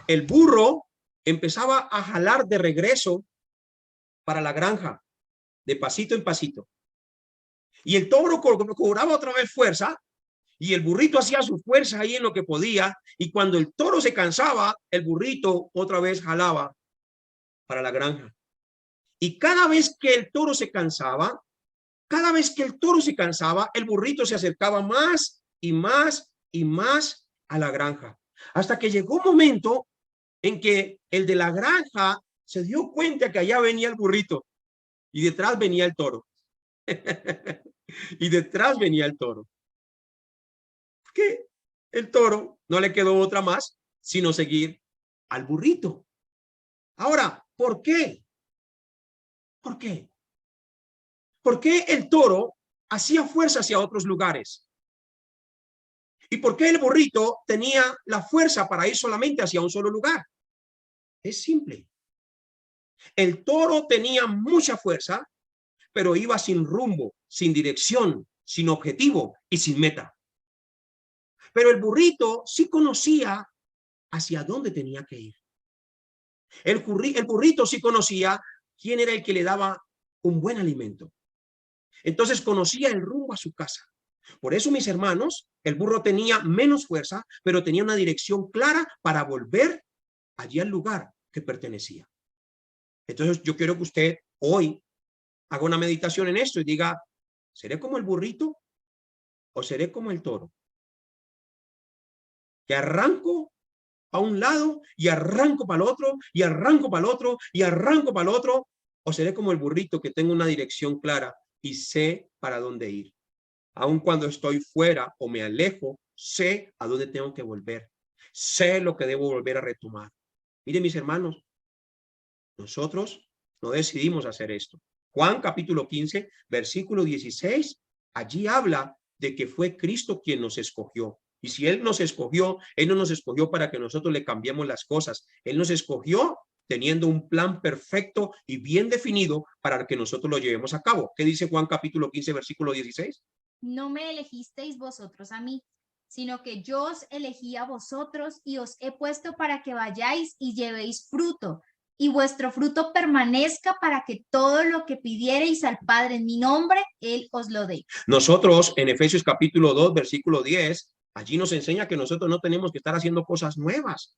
el burro empezaba a jalar de regreso para la granja, de pasito en pasito. Y el toro cobraba otra vez fuerza y el burrito hacía su fuerza ahí en lo que podía. Y cuando el toro se cansaba, el burrito otra vez jalaba para la granja. Y cada vez que el toro se cansaba, el burrito se acercaba más y más y más a la granja. Hasta que llegó un momento en que el de la granja se dio cuenta que allá venía el burrito y detrás venía el toro. Y detrás venía el toro. Que el toro no le quedó otra más sino seguir al burrito. Ahora, ¿por qué? ¿Por qué? ¿Por qué el toro hacía fuerza hacia otros lugares? ¿Y por qué el burrito tenía la fuerza para ir solamente hacia un solo lugar? Es simple. El toro tenía mucha fuerza, pero iba sin rumbo, sin dirección, sin objetivo y sin meta. Pero el burrito sí conocía hacia dónde tenía que ir. El burrito sí conocía quién era el que le daba un buen alimento. Entonces conocía el rumbo a su casa. Por eso, mis hermanos, el burro tenía menos fuerza, pero tenía una dirección clara para volver allí al lugar que pertenecía. Entonces, yo quiero que usted hoy haga una meditación en esto y diga, ¿seré como el burrito o seré como el toro? Que arranco a un lado y arranco para el otro y arranco para el otro y arranco para el otro, o seré como el burrito que tengo una dirección clara y sé para dónde ir. Aun cuando estoy fuera o me alejo, sé a dónde tengo que volver. Sé lo que debo volver a retomar. Miren, mis hermanos, nosotros no decidimos hacer esto. Juan capítulo 15, versículo 16, allí habla de que fue Cristo quien nos escogió. Y si Él nos escogió, Él no nos escogió para que nosotros le cambiemos las cosas. Él nos escogió teniendo un plan perfecto y bien definido para que nosotros lo llevemos a cabo. ¿Qué dice Juan capítulo 15, versículo 16? No me elegisteis vosotros a mí, sino que yo os elegí a vosotros y os he puesto para que vayáis y llevéis fruto, y vuestro fruto permanezca, para que todo lo que pidiereis al Padre en mi nombre, Él os lo dé. Nosotros en Efesios capítulo 2, versículo 10, allí nos enseña que nosotros no tenemos que estar haciendo cosas nuevas,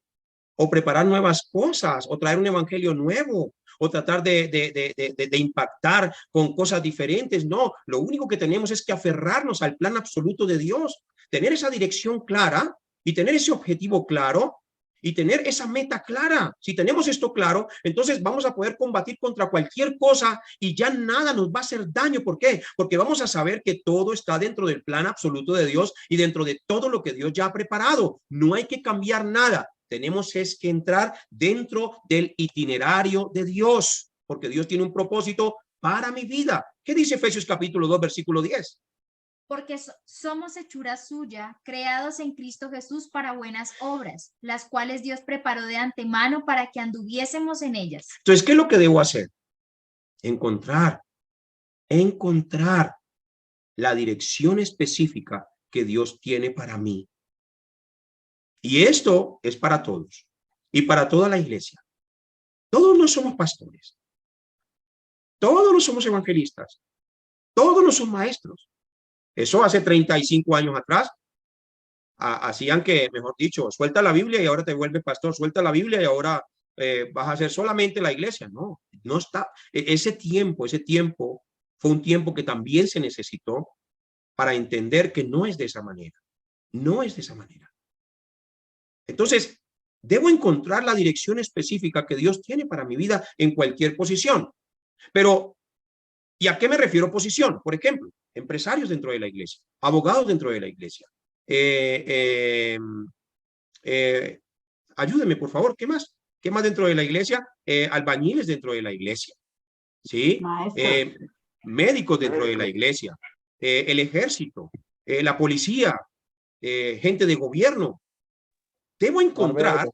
o preparar nuevas cosas, o traer un evangelio nuevo, o tratar de impactar con cosas diferentes. No, lo único que tenemos es que aferrarnos al plan absoluto de Dios, tener esa dirección clara y tener ese objetivo claro y tener esa meta clara. Si tenemos esto claro, entonces vamos a poder combatir contra cualquier cosa y ya nada nos va a hacer daño. ¿Por qué? Porque vamos a saber que todo está dentro del plan absoluto de Dios y dentro de todo lo que Dios ya ha preparado. No hay que cambiar nada. Tenemos es que entrar dentro del itinerario de Dios, porque Dios tiene un propósito para mi vida. ¿Qué dice Efesios capítulo 2, versículo 10? Porque somos hechura suya, creados en Cristo Jesús para buenas obras, las cuales Dios preparó de antemano para que anduviésemos en ellas. Entonces, ¿qué es lo que debo hacer? Encontrar la dirección específica que Dios tiene para mí. Y esto es para todos y para toda la iglesia. Todos no somos pastores. Todos no somos evangelistas. Todos no somos maestros. Eso hace 35 años atrás hacían que, mejor dicho, suelta la Biblia y ahora te vuelves pastor, suelta la Biblia y ahora vas a hacer solamente la iglesia. No, no está. Ese tiempo fue un tiempo que también se necesitó para entender que no es de esa manera. No es de esa manera. Entonces, debo encontrar la dirección específica que Dios tiene para mi vida en cualquier posición. Pero, ¿y a qué me refiero posición? Por ejemplo, empresarios dentro de la iglesia, abogados dentro de la iglesia, Ayúdeme, por favor. ¿Qué más? ¿Qué más dentro de la iglesia? Albañiles dentro de la iglesia. ¿Sí? Maestros. Médicos dentro de la iglesia. El ejército. La policía. Gente de gobierno. Debo encontrar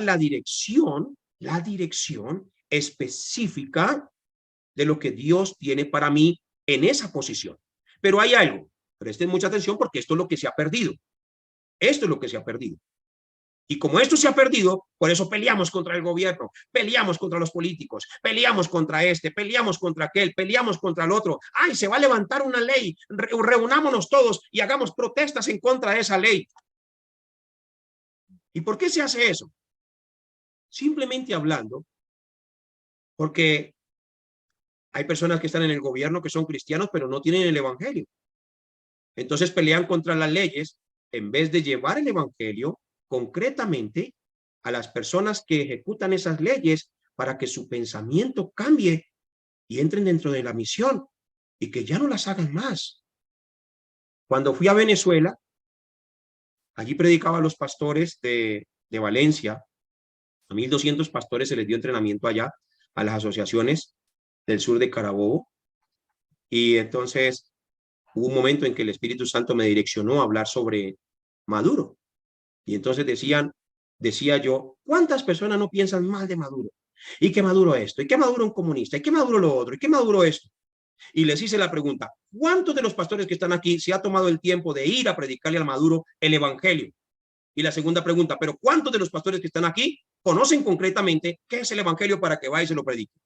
la dirección específica de lo que Dios tiene para mí en esa posición. Pero hay algo. Presten mucha atención porque esto es lo que se ha perdido. Esto es lo que se ha perdido. Y como esto se ha perdido, por eso peleamos contra el gobierno, peleamos contra los políticos, peleamos contra este, peleamos contra aquel, peleamos contra el otro. ¡Ay, se va a levantar una ley! Reunámonos todos y hagamos protestas en contra de esa ley. ¿Y por qué se hace eso? Simplemente hablando, porque hay personas que están en el gobierno que son cristianos, pero no tienen el evangelio. Entonces pelean contra las leyes en vez de llevar el evangelio concretamente a las personas que ejecutan esas leyes para que su pensamiento cambie y entren dentro de la misión y que ya no las hagan más. Cuando fui a Venezuela, allí predicaba a los pastores de Valencia. A 1,200 pastores se les dio entrenamiento allá a las asociaciones del sur de Carabobo. Y entonces hubo un momento en que el Espíritu Santo me direccionó a hablar sobre Maduro. Y entonces decía yo, ¿cuántas personas no piensan mal de Maduro? Y que Maduro esto, y que Maduro un comunista, y que Maduro lo otro, y que Maduro esto. Y les hice la pregunta, ¿cuántos de los pastores que están aquí se ha tomado el tiempo de ir a predicarle a Maduro el evangelio? Y la segunda pregunta, ¿pero cuántos de los pastores que están aquí conocen concretamente qué es el evangelio para que vaya y se lo predique?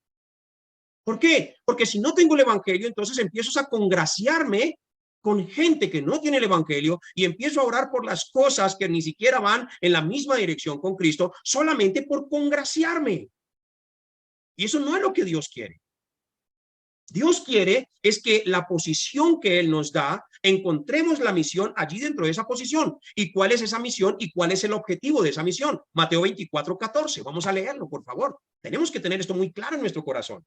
¿Por qué? Porque si no tengo el evangelio, entonces empiezo a congraciarme con gente que no tiene el evangelio y empiezo a orar por las cosas que ni siquiera van en la misma dirección con Cristo, solamente por congraciarme. Y eso no es lo que Dios quiere. Dios quiere es que la posición que Él nos da, encontremos la misión allí dentro de esa posición. ¿Y cuál es esa misión? ¿Y cuál es el objetivo de esa misión? Mateo 24:14. Vamos a leerlo, por favor. Tenemos que tener esto muy claro en nuestro corazón.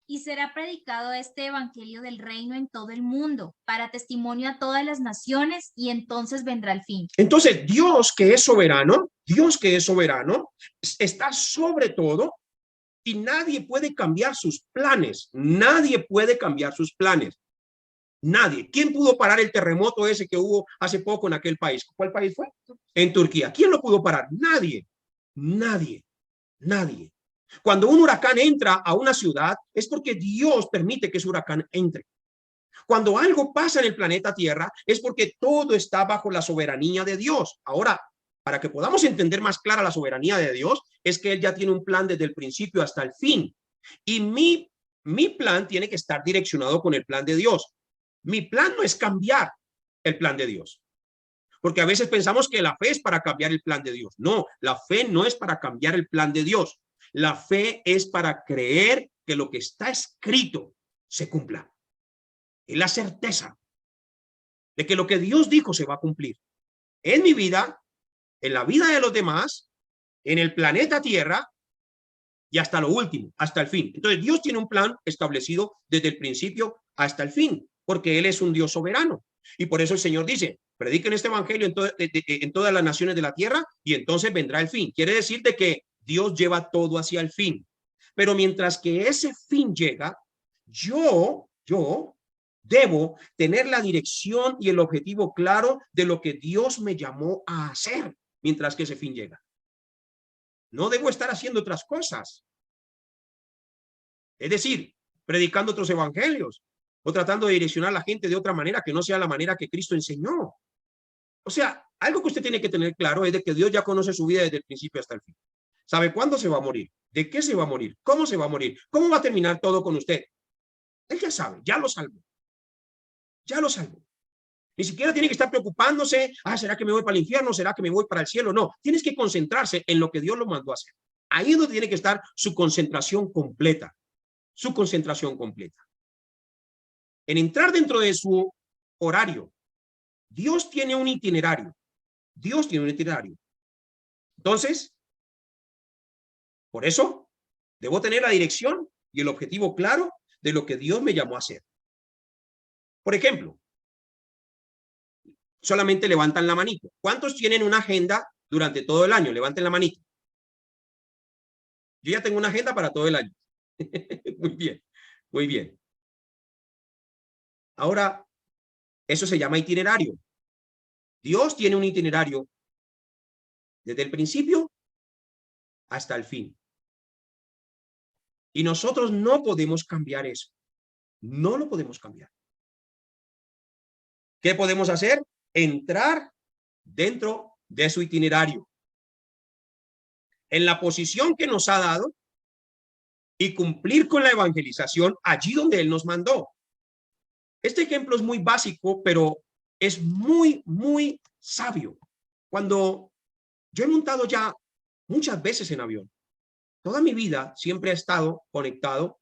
Y será predicado este evangelio del reino en todo el mundo, para testimonio a todas las naciones, y entonces vendrá el fin. Entonces, Dios que es soberano, está sobre todo y nadie puede cambiar sus planes. Nadie puede cambiar sus planes. Nadie. ¿Quién pudo parar el terremoto ese que hubo hace poco en aquel país? ¿Cuál país fue? En Turquía. ¿Quién lo pudo parar? Nadie. Nadie. Nadie. Cuando un huracán entra a una ciudad, es porque Dios permite que ese huracán entre. Cuando algo pasa en el planeta Tierra, es porque todo está bajo la soberanía de Dios. Ahora, para que podamos entender más clara la soberanía de Dios, es que Él ya tiene un plan desde el principio hasta el fin. Y mi plan tiene que estar direccionado con el plan de Dios. Mi plan no es cambiar el plan de Dios. Porque a veces pensamos que la fe es para cambiar el plan de Dios. No, la fe no es para cambiar el plan de Dios. La fe es para creer que lo que está escrito se cumpla. Es la certeza de que lo que Dios dijo se va a cumplir. En mi vida, en la vida de los demás, en el planeta Tierra y hasta lo último, hasta el fin. Entonces Dios tiene un plan establecido desde el principio hasta el fin, porque Él es un Dios soberano. Y por eso el Señor dice, prediquen este evangelio en todas las naciones de la tierra y entonces vendrá el fin. Quiere decir de que Dios lleva todo hacia el fin. Pero mientras que ese fin llega, yo debo tener la dirección y el objetivo claro de lo que Dios me llamó a hacer mientras que ese fin llega. No debo estar haciendo otras cosas. Es decir, predicando otros evangelios o tratando de direccionar a la gente de otra manera que no sea la manera que Cristo enseñó. O sea, algo que usted tiene que tener claro es de que Dios ya conoce su vida desde el principio hasta el fin. ¿Sabe cuándo se va a morir? ¿De qué se va a morir? ¿Cómo se va a morir? ¿Cómo va a terminar todo con usted? Él ya sabe, ya lo salvó. Ya lo salvó. Ni siquiera tiene que estar preocupándose, ¿será que me voy para el infierno? ¿Será que me voy para el cielo? No, tienes que concentrarse en lo que Dios lo mandó a hacer. Ahí es donde tiene que estar su concentración completa. Su concentración completa. En entrar dentro de su horario. Dios tiene un itinerario. Dios tiene un itinerario. Entonces, por eso, debo tener la dirección y el objetivo claro de lo que Dios me llamó a hacer. Por ejemplo, solamente levantan la manito. ¿Cuántos tienen una agenda durante todo el año? Levanten la manito. Yo ya tengo una agenda para todo el año. Muy bien, muy bien. Ahora, eso se llama itinerario. Dios tiene un itinerario desde el principio hasta el fin. Y nosotros no podemos cambiar eso. No lo podemos cambiar. ¿Qué podemos hacer? Entrar dentro de su itinerario, en la posición que nos ha dado, y cumplir con la evangelización allí donde Él nos mandó. Este ejemplo es muy básico, pero es muy, muy sabio. Cuando yo he montado ya muchas veces en avión, toda mi vida siempre he estado conectado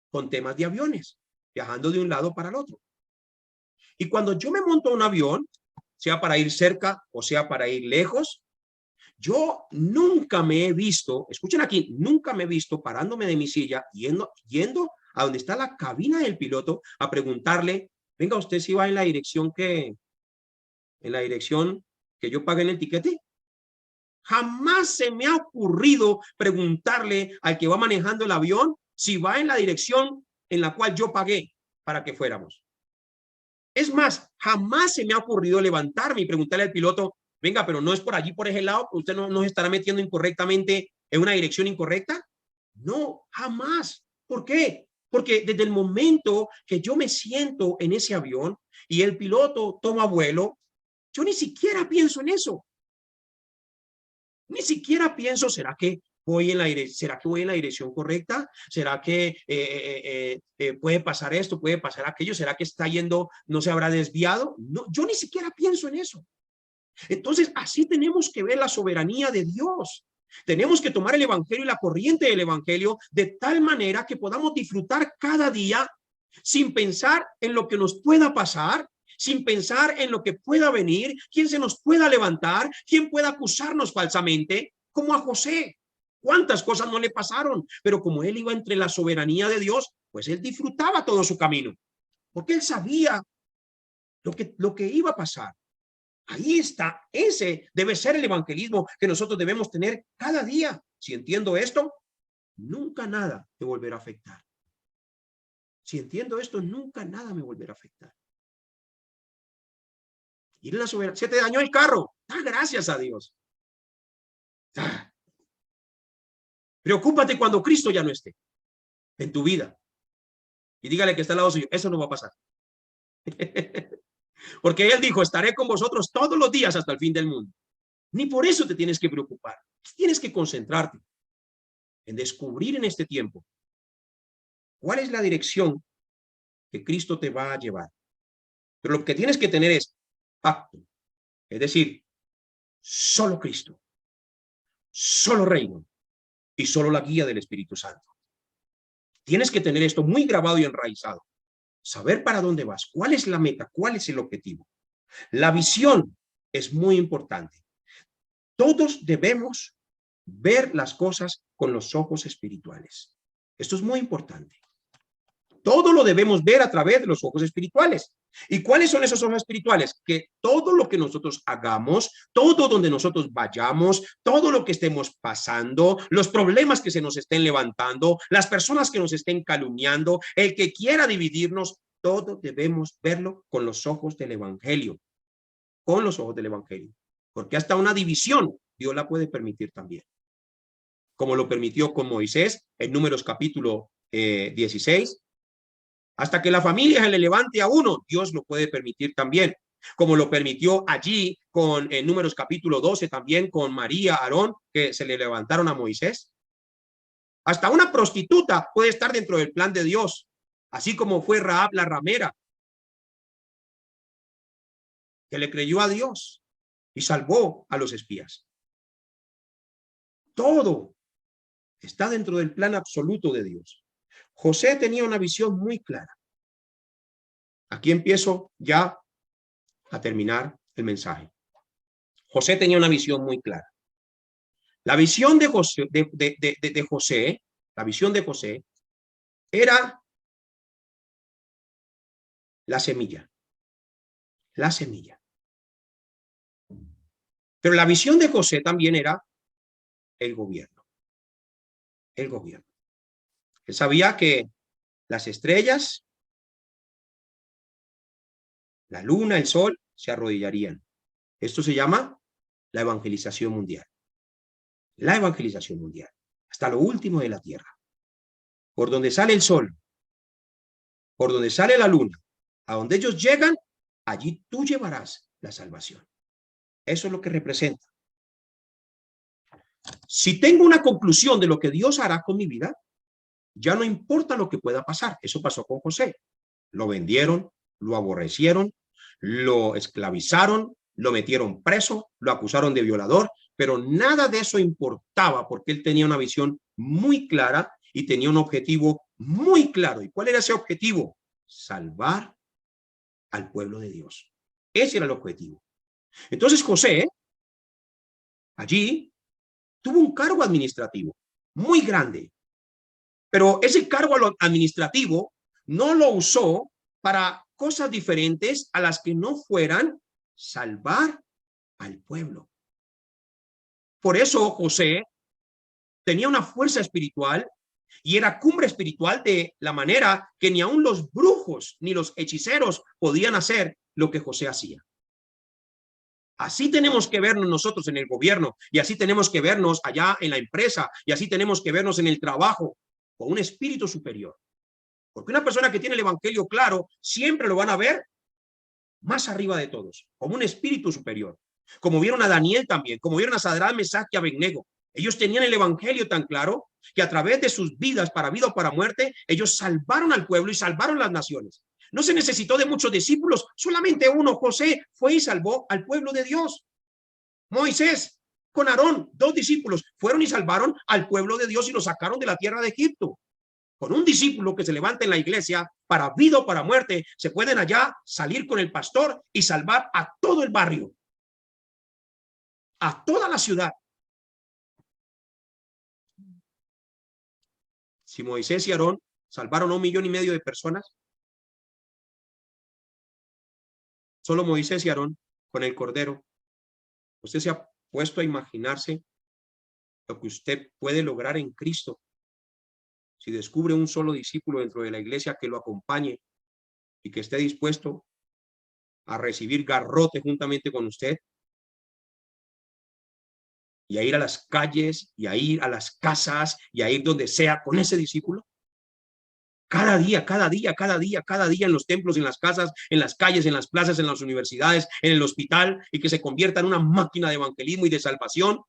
con temas de aviones, viajando de un lado para el otro. Y cuando yo me monto a un avión, sea para ir cerca o sea para ir lejos, yo nunca me he visto, escuchen aquí, nunca me he visto parándome de mi silla, yendo a donde está la cabina del piloto a preguntarle, venga, ¿usted si va en la dirección que yo pagué en el tiquete? Jamás se me ha ocurrido preguntarle al que va manejando el avión si va en la dirección en la cual yo pagué para que fuéramos. Es más, jamás se me ha ocurrido levantarme y preguntarle al piloto, venga, pero no es por allí, por ese lado, usted no nos estará metiendo incorrectamente en una dirección incorrecta. No, jamás. ¿Por qué? Porque desde el momento que yo me siento en ese avión y el piloto toma vuelo, yo ni siquiera pienso en eso. Ni siquiera pienso, ¿será que voy en la dirección correcta? ¿Será que puede pasar esto, puede pasar aquello? ¿Será que está yendo, no se habrá desviado? No, yo ni siquiera pienso en eso. Entonces, así tenemos que ver la soberanía de Dios. Tenemos que tomar el evangelio y la corriente del evangelio de tal manera que podamos disfrutar cada día sin pensar en lo que nos pueda pasar, sin pensar en lo que pueda venir, quién se nos pueda levantar, quién pueda acusarnos falsamente, como a José. ¿Cuántas cosas no le pasaron? Pero como él iba entre la soberanía de Dios, pues él disfrutaba todo su camino, porque él sabía lo que iba a pasar. Ahí está, ese debe ser el evangelismo que nosotros debemos tener cada día. Si entiendo esto, nunca nada me volverá a afectar. Si entiendo esto, nunca nada me volverá a afectar. Ir en la soberanía. Se te dañó el carro. Da gracias a Dios. Preocúpate cuando Cristo ya no esté en tu vida. Y dígale que está al lado suyo. Eso no va a pasar. Porque Él dijo, estaré con vosotros todos los días hasta el fin del mundo. Ni por eso te tienes que preocupar. Tienes que concentrarte en descubrir en este tiempo cuál es la dirección que Cristo te va a llevar. Pero lo que tienes que tener es pacto. Es decir, solo Cristo, solo reino y solo la guía del Espíritu Santo. Tienes que tener esto muy grabado y enraizado. Saber para dónde vas, cuál es la meta, cuál es el objetivo. La visión es muy importante. Todos debemos ver las cosas con los ojos espirituales. Esto es muy importante. Todo lo debemos ver a través de los ojos espirituales. ¿Y cuáles son esos ojos espirituales? Que todo lo que nosotros hagamos, todo donde nosotros vayamos, todo lo que estemos pasando, los problemas que se nos estén levantando, las personas que nos estén calumniando, el que quiera dividirnos, todo debemos verlo con los ojos del evangelio. Con los ojos del evangelio. Porque hasta una división Dios la puede permitir también. Como lo permitió con Moisés en Números capítulo 16. Hasta que la familia se le levante a uno, Dios lo puede permitir también. Como lo permitió allí con Números capítulo 12, también con María, Aarón, que se le levantaron a Moisés. Hasta una prostituta puede estar dentro del plan de Dios, así como fue Rahab la ramera, que le creyó a Dios y salvó a los espías. Todo está dentro del plan absoluto de Dios. José tenía una visión muy clara. Aquí empiezo ya a terminar el mensaje. José tenía una visión muy clara. La visión de José, la visión de José era la semilla. La semilla. Pero la visión de José también era el gobierno. El gobierno. Él sabía que las estrellas, la luna, el sol, se arrodillarían. Esto se llama la evangelización mundial. La evangelización mundial. Hasta lo último de la tierra. Por donde sale el sol, por donde sale la luna, a donde ellos llegan, allí tú llevarás la salvación. Eso es lo que representa. Si tengo una conclusión de lo que Dios hará con mi vida, ya no importa lo que pueda pasar. Eso pasó con José. Lo vendieron, lo aborrecieron, lo esclavizaron, lo metieron preso, lo acusaron de violador, pero nada de eso importaba porque él tenía una visión muy clara y tenía un objetivo muy claro. ¿Y cuál era ese objetivo? Salvar al pueblo de Dios. Ese era el objetivo. Entonces José, allí, tuvo un cargo administrativo muy grande, pero ese cargo administrativo no lo usó para cosas diferentes a las que no fueran salvar al pueblo. Por eso José tenía una fuerza espiritual y era cumbre espiritual de la manera que ni aun los brujos ni los hechiceros podían hacer lo que José hacía. Así tenemos que vernos nosotros en el gobierno y así tenemos que vernos allá en la empresa y así tenemos que vernos en el trabajo con un espíritu superior. Porque una persona que tiene el evangelio claro siempre lo van a ver más arriba de todos, como un espíritu superior. Como vieron a Daniel también, como vieron a Sadrach, Mesach y Abednego. Ellos tenían el evangelio tan claro que a través de sus vidas, para vida o para muerte, ellos salvaron al pueblo y salvaron las naciones. No se necesitó de muchos discípulos, solamente uno, José, fue y salvó al pueblo de Dios. Moisés, con Aarón, 2 discípulos, fueron y salvaron al pueblo de Dios y lo sacaron de la tierra de Egipto. Con un discípulo que se levanta en la iglesia, para vida o para muerte, se pueden allá salir con el pastor y salvar a todo el barrio, a toda la ciudad. Si Moisés y Aarón salvaron a 1,5 millones de personas, solo Moisés y Aarón con el Cordero, usted se ha puesto a imaginarse lo que usted puede lograr en Cristo si descubre un solo discípulo dentro de la iglesia que lo acompañe y que esté dispuesto a recibir garrote juntamente con usted y a ir a las calles y a ir a las casas y a ir donde sea con ese discípulo. Cada día, cada día, cada día, cada día en los templos, en las casas, en las calles, en las plazas, en las universidades, en el hospital, y que se convierta en una máquina de evangelismo y de salvación.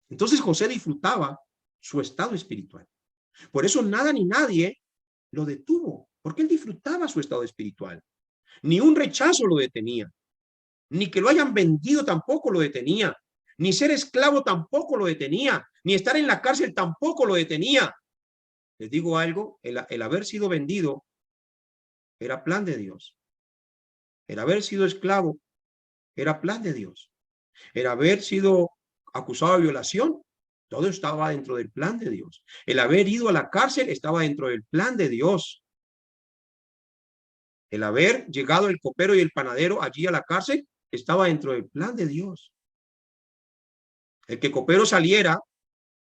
Entonces José disfrutaba su estado espiritual. Por eso nada ni nadie lo detuvo, porque él disfrutaba su estado espiritual. Ni un rechazo lo detenía, ni que lo hayan vendido tampoco lo detenía, ni ser esclavo tampoco lo detenía, ni estar en la cárcel tampoco lo detenía. Les digo algo, el haber sido vendido era plan de Dios. El haber sido esclavo era plan de Dios. El haber sido acusado de violación, todo estaba dentro del plan de Dios. El haber ido a la cárcel estaba dentro del plan de Dios. El haber llegado el copero y el panadero allí a la cárcel estaba dentro del plan de Dios. El que copero saliera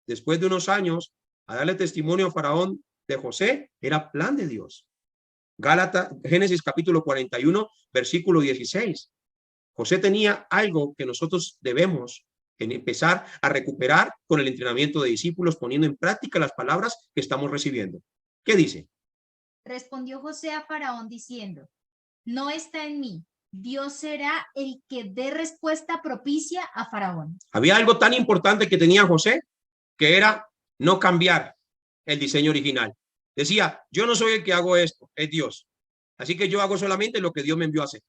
después de unos años a darle testimonio a Faraón de José era plan de Dios. Génesis capítulo 41, versículo 16. José tenía algo que nosotros debemos empezar a recuperar con el entrenamiento de discípulos, poniendo en práctica las palabras que estamos recibiendo. ¿Qué dice? Respondió José a Faraón diciendo: no está en mí. Dios será el que dé respuesta propicia a Faraón. Había algo tan importante que tenía José, que era no cambiar el diseño original. Decía, yo no soy el que hago esto, es Dios. Así que yo hago solamente lo que Dios me envió a hacer.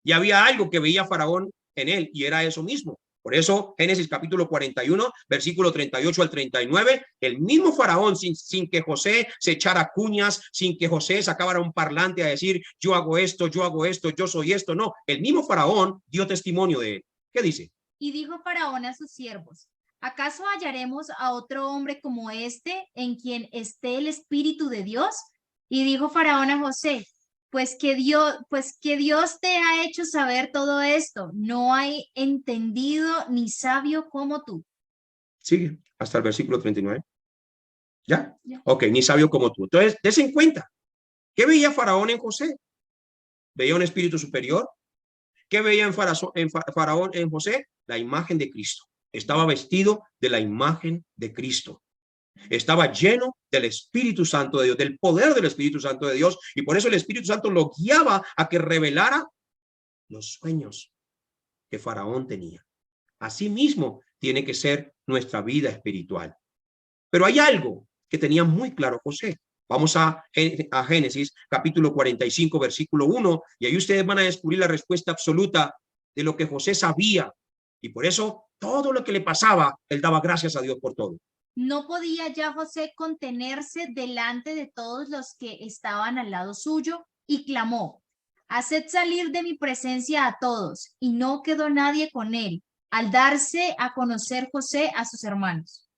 Y había algo que veía Faraón en él, y era eso mismo. Por eso, Génesis capítulo 41, versículo 38 al 39, el mismo Faraón, sin que José se echara cuñas, sin que José sacara un parlante a decir, yo hago esto, yo soy esto. No, el mismo Faraón dio testimonio de él. ¿Qué dice? Y dijo Faraón a sus siervos: ¿acaso hallaremos a otro hombre como este en quien esté el Espíritu de Dios? Y dijo Faraón a José, pues que Dios te ha hecho saber todo esto. No hay entendido ni sabio como tú. Sigue hasta el versículo 39. ¿Ya? Ya. Ok, ni sabio como tú. Entonces, des en cuenta. ¿Qué veía Faraón en José? ¿Veía un espíritu superior? ¿Qué veía en Faraón, en José? La imagen de Cristo. Estaba vestido de la imagen de Cristo. Estaba lleno del Espíritu Santo de Dios, del poder del Espíritu Santo de Dios, y por eso el Espíritu Santo lo guiaba a que revelara los sueños que Faraón tenía. Asimismo, tiene que ser nuestra vida espiritual. Pero hay algo que tenía muy claro José. Vamos a Génesis capítulo 45, versículo 1, y ahí ustedes van a descubrir la respuesta absoluta de lo que José sabía. Y por eso todo lo que le pasaba, él daba gracias a Dios por todo. No podía ya José contenerse delante de todos los que estaban al lado suyo y clamó, haced salir de mi presencia a todos. Y no quedó nadie con él, al darse a conocer José a sus hermanos.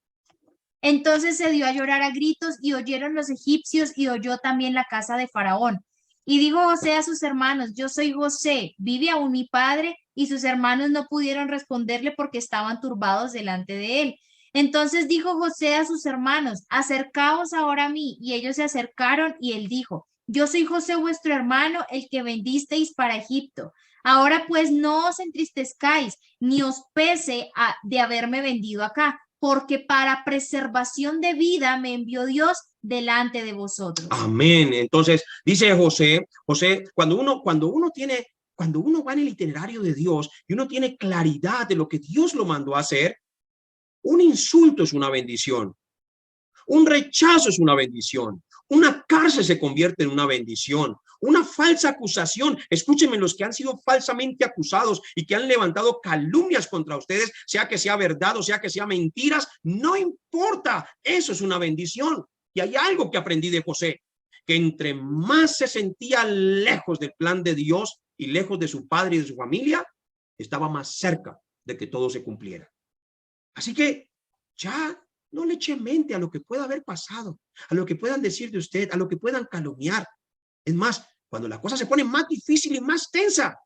Entonces se dio a llorar a gritos y oyeron los egipcios y oyó también la casa de Faraón. Y dijo José a sus hermanos, yo soy José, ¿vive aún mi padre? Y sus hermanos no pudieron responderle porque estaban turbados delante de él. Entonces dijo José a sus hermanos, acercaos ahora a mí. Y ellos se acercaron y él dijo, yo soy José vuestro hermano, el que vendisteis para Egipto. Ahora pues no os entristezcáis, ni os pese de haberme vendido acá, porque para preservación de vida me envió Dios delante de vosotros. Amén. Entonces, dice José, cuando uno va en el itinerario de Dios y uno tiene claridad de lo que Dios lo mandó a hacer, un insulto es una bendición, un rechazo es una bendición, una cárcel se convierte en una bendición, una falsa acusación. Escúchenme, los que han sido falsamente acusados y que han levantado calumnias contra ustedes, sea que sea verdad o sea que sea mentiras, no importa, eso es una bendición. Y hay algo que aprendí de José, que entre más se sentía lejos del plan de Dios y lejos de su padre y de su familia, estaba más cerca de que todo se cumpliera. Así que ya no le eche mente a lo que pueda haber pasado, a lo que puedan decir de usted, a lo que puedan calumniar. Es más, cuando la cosa se pone más difícil y más tensa,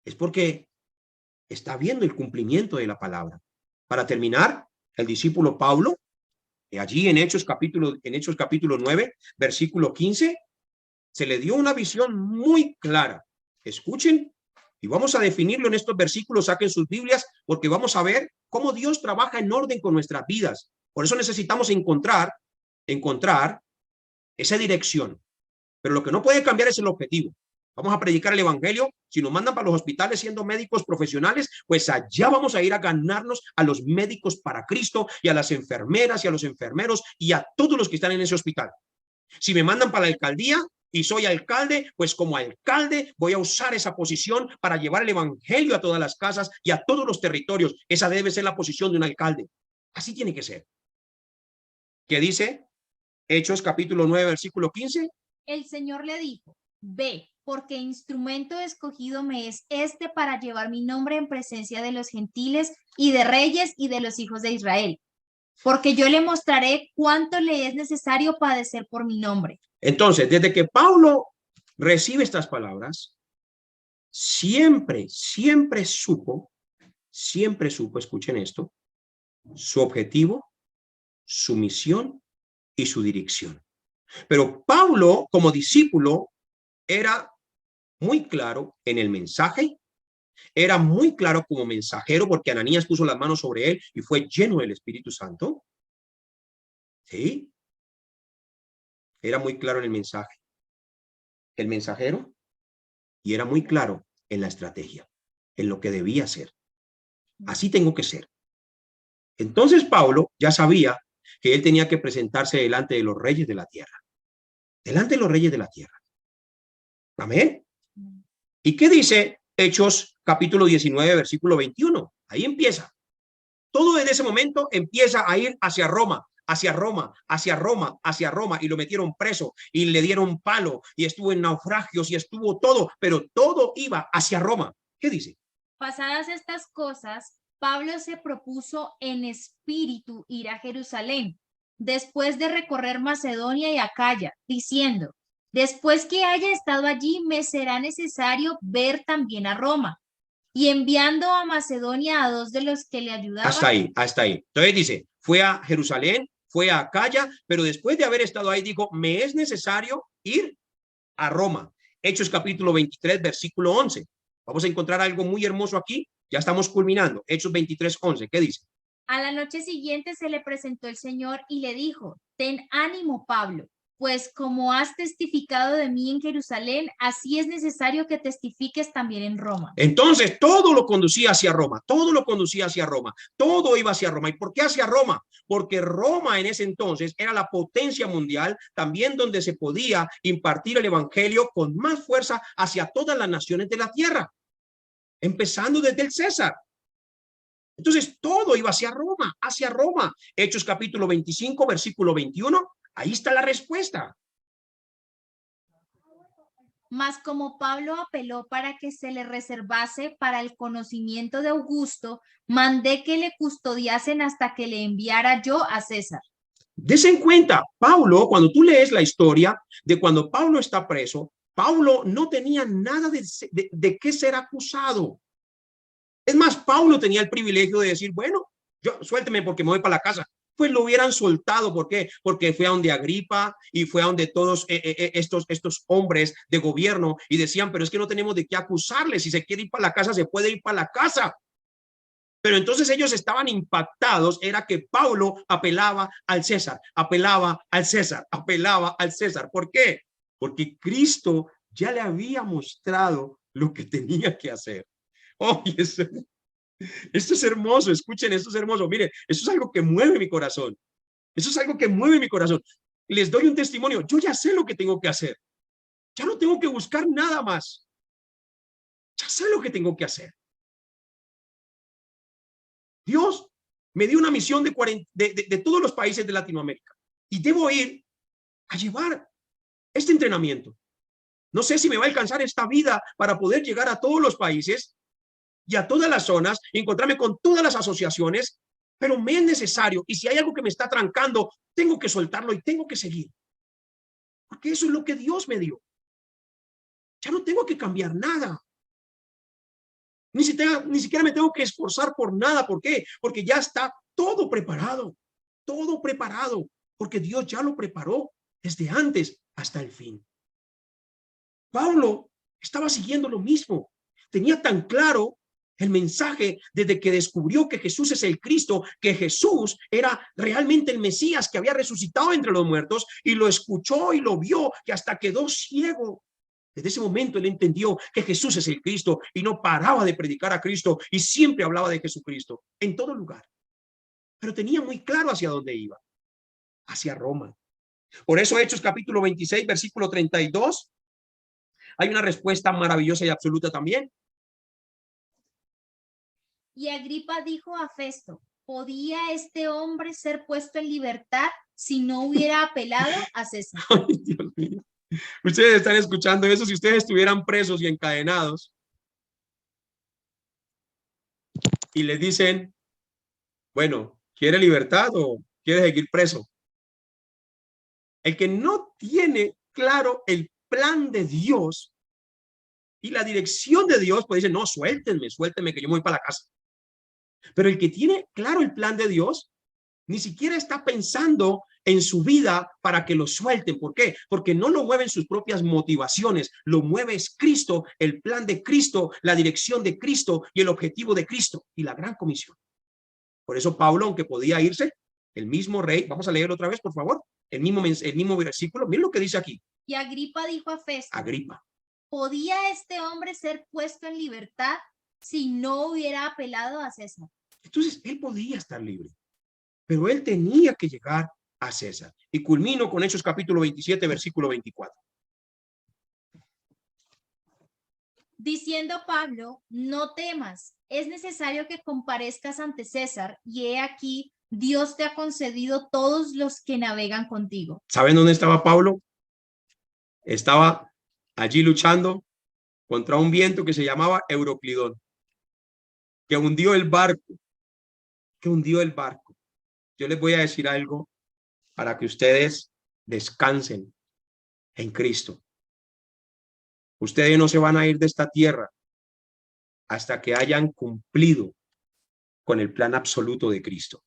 es porque está viendo el cumplimiento de la palabra. Para terminar, el discípulo Pablo, allí en Hechos capítulo 9, versículo 15, se le dio una visión muy clara. Escuchen, y vamos a definirlo en estos versículos, saquen sus Biblias, porque vamos a ver cómo Dios trabaja en orden con nuestras vidas. Por eso necesitamos encontrar esa dirección. Pero lo que no puede cambiar es el objetivo. Vamos a predicar el evangelio. Si nos mandan para los hospitales siendo médicos profesionales, pues allá vamos a ir a ganarnos a los médicos para Cristo y a las enfermeras y a los enfermeros y a todos los que están en ese hospital. Si me mandan para la alcaldía y soy alcalde, pues como alcalde voy a usar esa posición para llevar el evangelio a todas las casas y a todos los territorios. Esa debe ser la posición de un alcalde. Así tiene que ser. ¿Qué dice? Hechos capítulo 9, versículo 15. El Señor le dijo, ve, porque instrumento escogido me es este para llevar mi nombre en presencia de los gentiles y de reyes y de los hijos de Israel. Porque yo le mostraré cuánto le es necesario padecer por mi nombre. Entonces, desde que Pablo recibe estas palabras, siempre supo, escuchen esto, su objetivo, su misión y su dirección. Pero Pablo, como discípulo, era muy claro en el mensaje, era muy claro como mensajero, porque Ananías puso las manos sobre él y fue lleno del Espíritu Santo. ¿Sí? Era muy claro en el mensaje, el mensajero, y era muy claro en la estrategia, en lo que debía hacer. Así tengo que ser. Entonces Pablo ya sabía que él tenía que presentarse delante de los reyes de la tierra. Delante de los reyes de la tierra. Amén. ¿Y qué dice Hechos capítulo 19, versículo 21? Ahí empieza. Todo desde ese momento empieza a ir hacia Roma, hacia Roma, hacia Roma, hacia Roma, y lo metieron preso y le dieron palo y estuvo en naufragios y estuvo todo, pero todo iba hacia Roma. ¿Qué dice? Pasadas estas cosas, Pablo se propuso en espíritu ir a Jerusalén, después de recorrer Macedonia y Acaya, diciendo, después que haya estado allí, me será necesario ver también a Roma. Y enviando a Macedonia a 2 de los que le ayudaban. Hasta ahí, hasta ahí. Entonces dice, fue a Jerusalén, fue a Acaya, pero después de haber estado ahí, dijo, me es necesario ir a Roma. Hechos capítulo 23, versículo 11. Vamos a encontrar algo muy hermoso aquí. Ya estamos culminando. Hechos 23, 11. ¿Qué dice? A la noche siguiente se le presentó el Señor y le dijo, ten ánimo, Pablo, pues como has testificado de mí en Jerusalén, así es necesario que testifiques también en Roma. Entonces, todo lo conducía hacia Roma, todo lo conducía hacia Roma, todo iba hacia Roma. ¿Y por qué hacia Roma? Porque Roma en ese entonces era la potencia mundial, también donde se podía impartir el evangelio con más fuerza hacia todas las naciones de la tierra, empezando desde el César. Entonces, todo iba hacia Roma, hacia Roma. Hechos capítulo 25, versículo 21. Ahí está la respuesta. Mas como Pablo apeló para que se le reservase para el conocimiento de Augusto, mandé que le custodiasen hasta que le enviara yo a César. Dese en cuenta, Pablo, cuando tú lees la historia de cuando Pablo está preso, Pablo no tenía nada de qué ser acusado. Es más, Pablo tenía el privilegio de decir, bueno, yo suélteme porque me voy para la casa. Pues lo hubieran soltado. ¿Por qué? Porque fue a donde Agripa y fue a donde todos estos hombres de gobierno y decían, pero es que no tenemos de qué acusarle. Si se quiere ir para la casa, se puede ir para la casa. Pero entonces ellos estaban impactados, era que Pablo apelaba al César, apelaba al César, apelaba al César. ¿Por qué? Porque Cristo ya le había mostrado lo que tenía que hacer. Oh, esto es hermoso, escuchen, esto es hermoso. Mire, esto es algo que mueve mi corazón. Eso es algo que mueve mi corazón. Les doy un testimonio. Yo ya sé lo que tengo que hacer. Ya no tengo que buscar nada más. Ya sé lo que tengo que hacer. Dios me dio una misión de todos los países de Latinoamérica y debo ir a llevar este entrenamiento. No sé si me va a alcanzar esta vida para poder llegar a todos los países y a todas las zonas, encontrarme con todas las asociaciones, pero me es necesario, y si hay algo que me está trancando, tengo que soltarlo y tengo que seguir, porque eso es lo que Dios me dio. Ya no tengo que cambiar nada, ni siquiera me tengo que esforzar por nada. ¿Por qué? Porque ya está todo preparado, porque Dios ya lo preparó desde antes hasta el fin. Pablo estaba siguiendo lo mismo, tenía tan claro el mensaje desde que descubrió que Jesús es el Cristo, que Jesús era realmente el Mesías que había resucitado entre los muertos, y lo escuchó y lo vio, que hasta quedó ciego. Desde ese momento él entendió que Jesús es el Cristo y no paraba de predicar a Cristo y siempre hablaba de Jesucristo en todo lugar. Pero tenía muy claro hacia dónde iba, hacia Roma. Por eso Hechos capítulo 26, versículo 32, hay una respuesta maravillosa y absoluta también. Y Agripa dijo a Festo, ¿podía este hombre ser puesto en libertad si no hubiera apelado a César? Ay, Dios mío. Ustedes están escuchando eso. Si ustedes estuvieran presos y encadenados y les dicen, bueno, ¿quiere libertad o quiere seguir preso? El que no tiene claro el plan de Dios y la dirección de Dios, pues dice, no, suéltenme que yo me voy para la casa. Pero el que tiene claro el plan de Dios, ni siquiera está pensando en su vida para que lo suelten. ¿Por qué? Porque no lo mueven sus propias motivaciones, lo mueve es Cristo, el plan de Cristo, la dirección de Cristo y el objetivo de Cristo y la gran comisión. Por eso Pablo, aunque podía irse, el mismo rey, vamos a leer otra vez, por favor, el mismo versículo, miren lo que dice aquí. Y Agripa dijo a Festo, Agripa, ¿podía este hombre ser puesto en libertad si no hubiera apelado a César? entonces él podía estar libre, pero él tenía que llegar a César. Y culmino con Hechos capítulo 27, versículo 24. Diciendo Pablo, no temas, es necesario que comparezcas ante César, y he aquí, Dios te ha concedido todos los que navegan contigo. ¿Saben dónde estaba Pablo? Estaba allí luchando contra un viento que se llamaba Euroclidón, que hundió el barco, Yo les voy a decir algo. para que ustedes descansen en Cristo. Ustedes no se van a ir de esta tierra hasta que hayan cumplido con el plan absoluto de Cristo.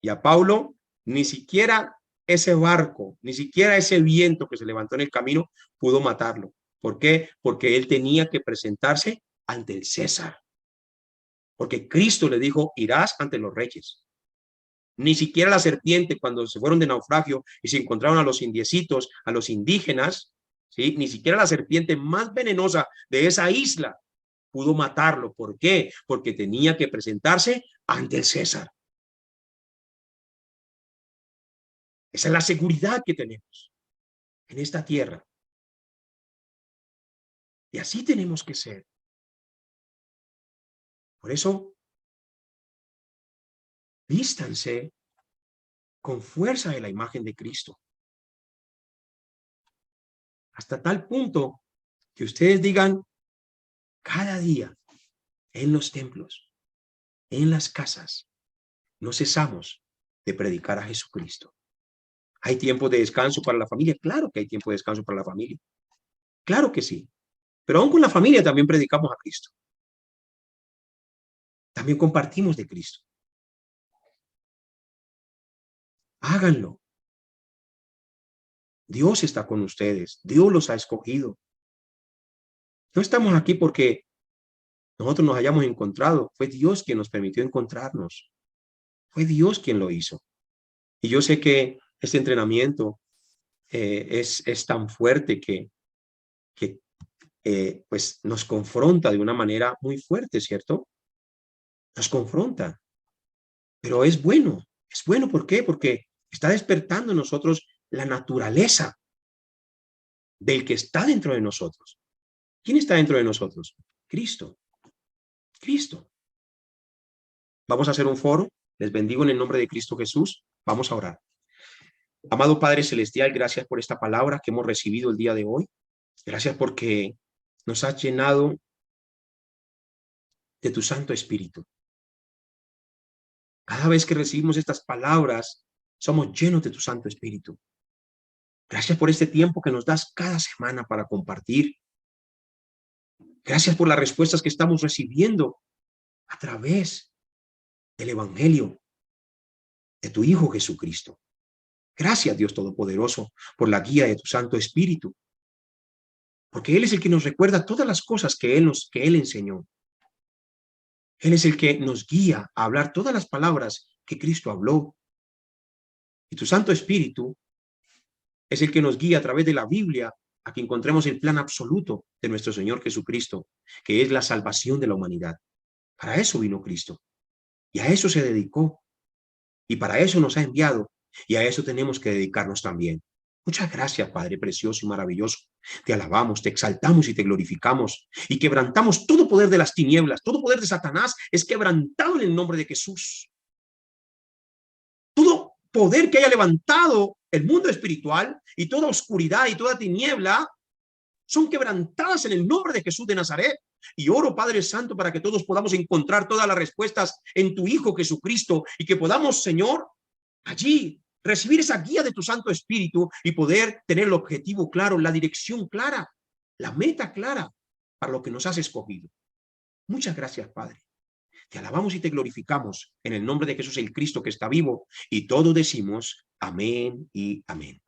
Y a Pablo, ni siquiera ese barco, ni siquiera ese viento que se levantó en el camino pudo matarlo. ¿Por qué? Porque él tenía que presentarse ante el César. Porque Cristo le dijo, irás ante los reyes. Ni siquiera la serpiente, cuando se fueron de naufragio y se encontraron a los indiecitos, a los indígenas, ¿sí? Ni siquiera la serpiente más venenosa de esa isla pudo matarlo. ¿Por qué? Porque tenía que presentarse ante el César. Esa es la seguridad que tenemos en esta tierra. Y así tenemos que ser. Por eso, vístanse con fuerza de la imagen de Cristo. Hasta tal punto que ustedes digan cada día en los templos, en las casas, no cesamos de predicar a Jesucristo. ¿Hay tiempo de descanso para la familia? Claro que hay tiempo de descanso para la familia. Claro que sí. Pero aún con la familia también predicamos a Cristo. También compartimos de Cristo. Háganlo. Dios está con ustedes. Dios los ha escogido. No estamos aquí porque nosotros nos hayamos encontrado. Fue Dios quien nos permitió encontrarnos. Fue Dios quien lo hizo. Y yo sé que este entrenamiento es tan fuerte que pues nos confronta de una manera muy fuerte, ¿cierto? Nos confronta. Pero es bueno. Es bueno, ¿por qué? Porque está despertando en nosotros la naturaleza del que está dentro de nosotros. ¿Quién está dentro de nosotros? Cristo. Cristo. Vamos a hacer un foro. Les bendigo en el nombre de Cristo Jesús. Vamos a orar. Amado Padre Celestial, gracias por esta palabra que hemos recibido el día de hoy. Gracias porque nos has llenado de tu Santo Espíritu. Cada vez que recibimos estas palabras, somos llenos de tu Santo Espíritu. Gracias por este tiempo que nos das cada semana para compartir. Gracias por las respuestas que estamos recibiendo a través del Evangelio de tu Hijo Jesucristo. Gracias, Dios Todopoderoso, por la guía de tu Santo Espíritu. Porque Él es el que nos recuerda todas las cosas que Él enseñó. Él es el que nos guía a hablar todas las palabras que Cristo habló. Y tu Santo Espíritu es el que nos guía a través de la Biblia a que encontremos el plan absoluto de nuestro Señor Jesucristo, que es la salvación de la humanidad. Para eso vino Cristo. Y a eso se dedicó. Y para eso nos ha enviado. Y a eso tenemos que dedicarnos también. Muchas gracias, Padre precioso y maravilloso. Te alabamos, te exaltamos y te glorificamos. Y quebrantamos todo poder de las tinieblas, todo poder de Satanás es quebrantado en el nombre de Jesús. Todo poder que haya levantado el mundo espiritual y toda oscuridad y toda tiniebla son quebrantadas en el nombre de Jesús de Nazaret. Y oro, Padre Santo, para que todos podamos encontrar todas las respuestas en tu Hijo Jesucristo y que podamos, Señor, allí recibir esa guía de tu Santo Espíritu y poder tener el objetivo claro, la dirección clara, la meta clara para lo que nos has escogido. Muchas gracias, Padre. Te alabamos y te glorificamos en el nombre de Jesús el Cristo que está vivo y todos decimos amén y amén.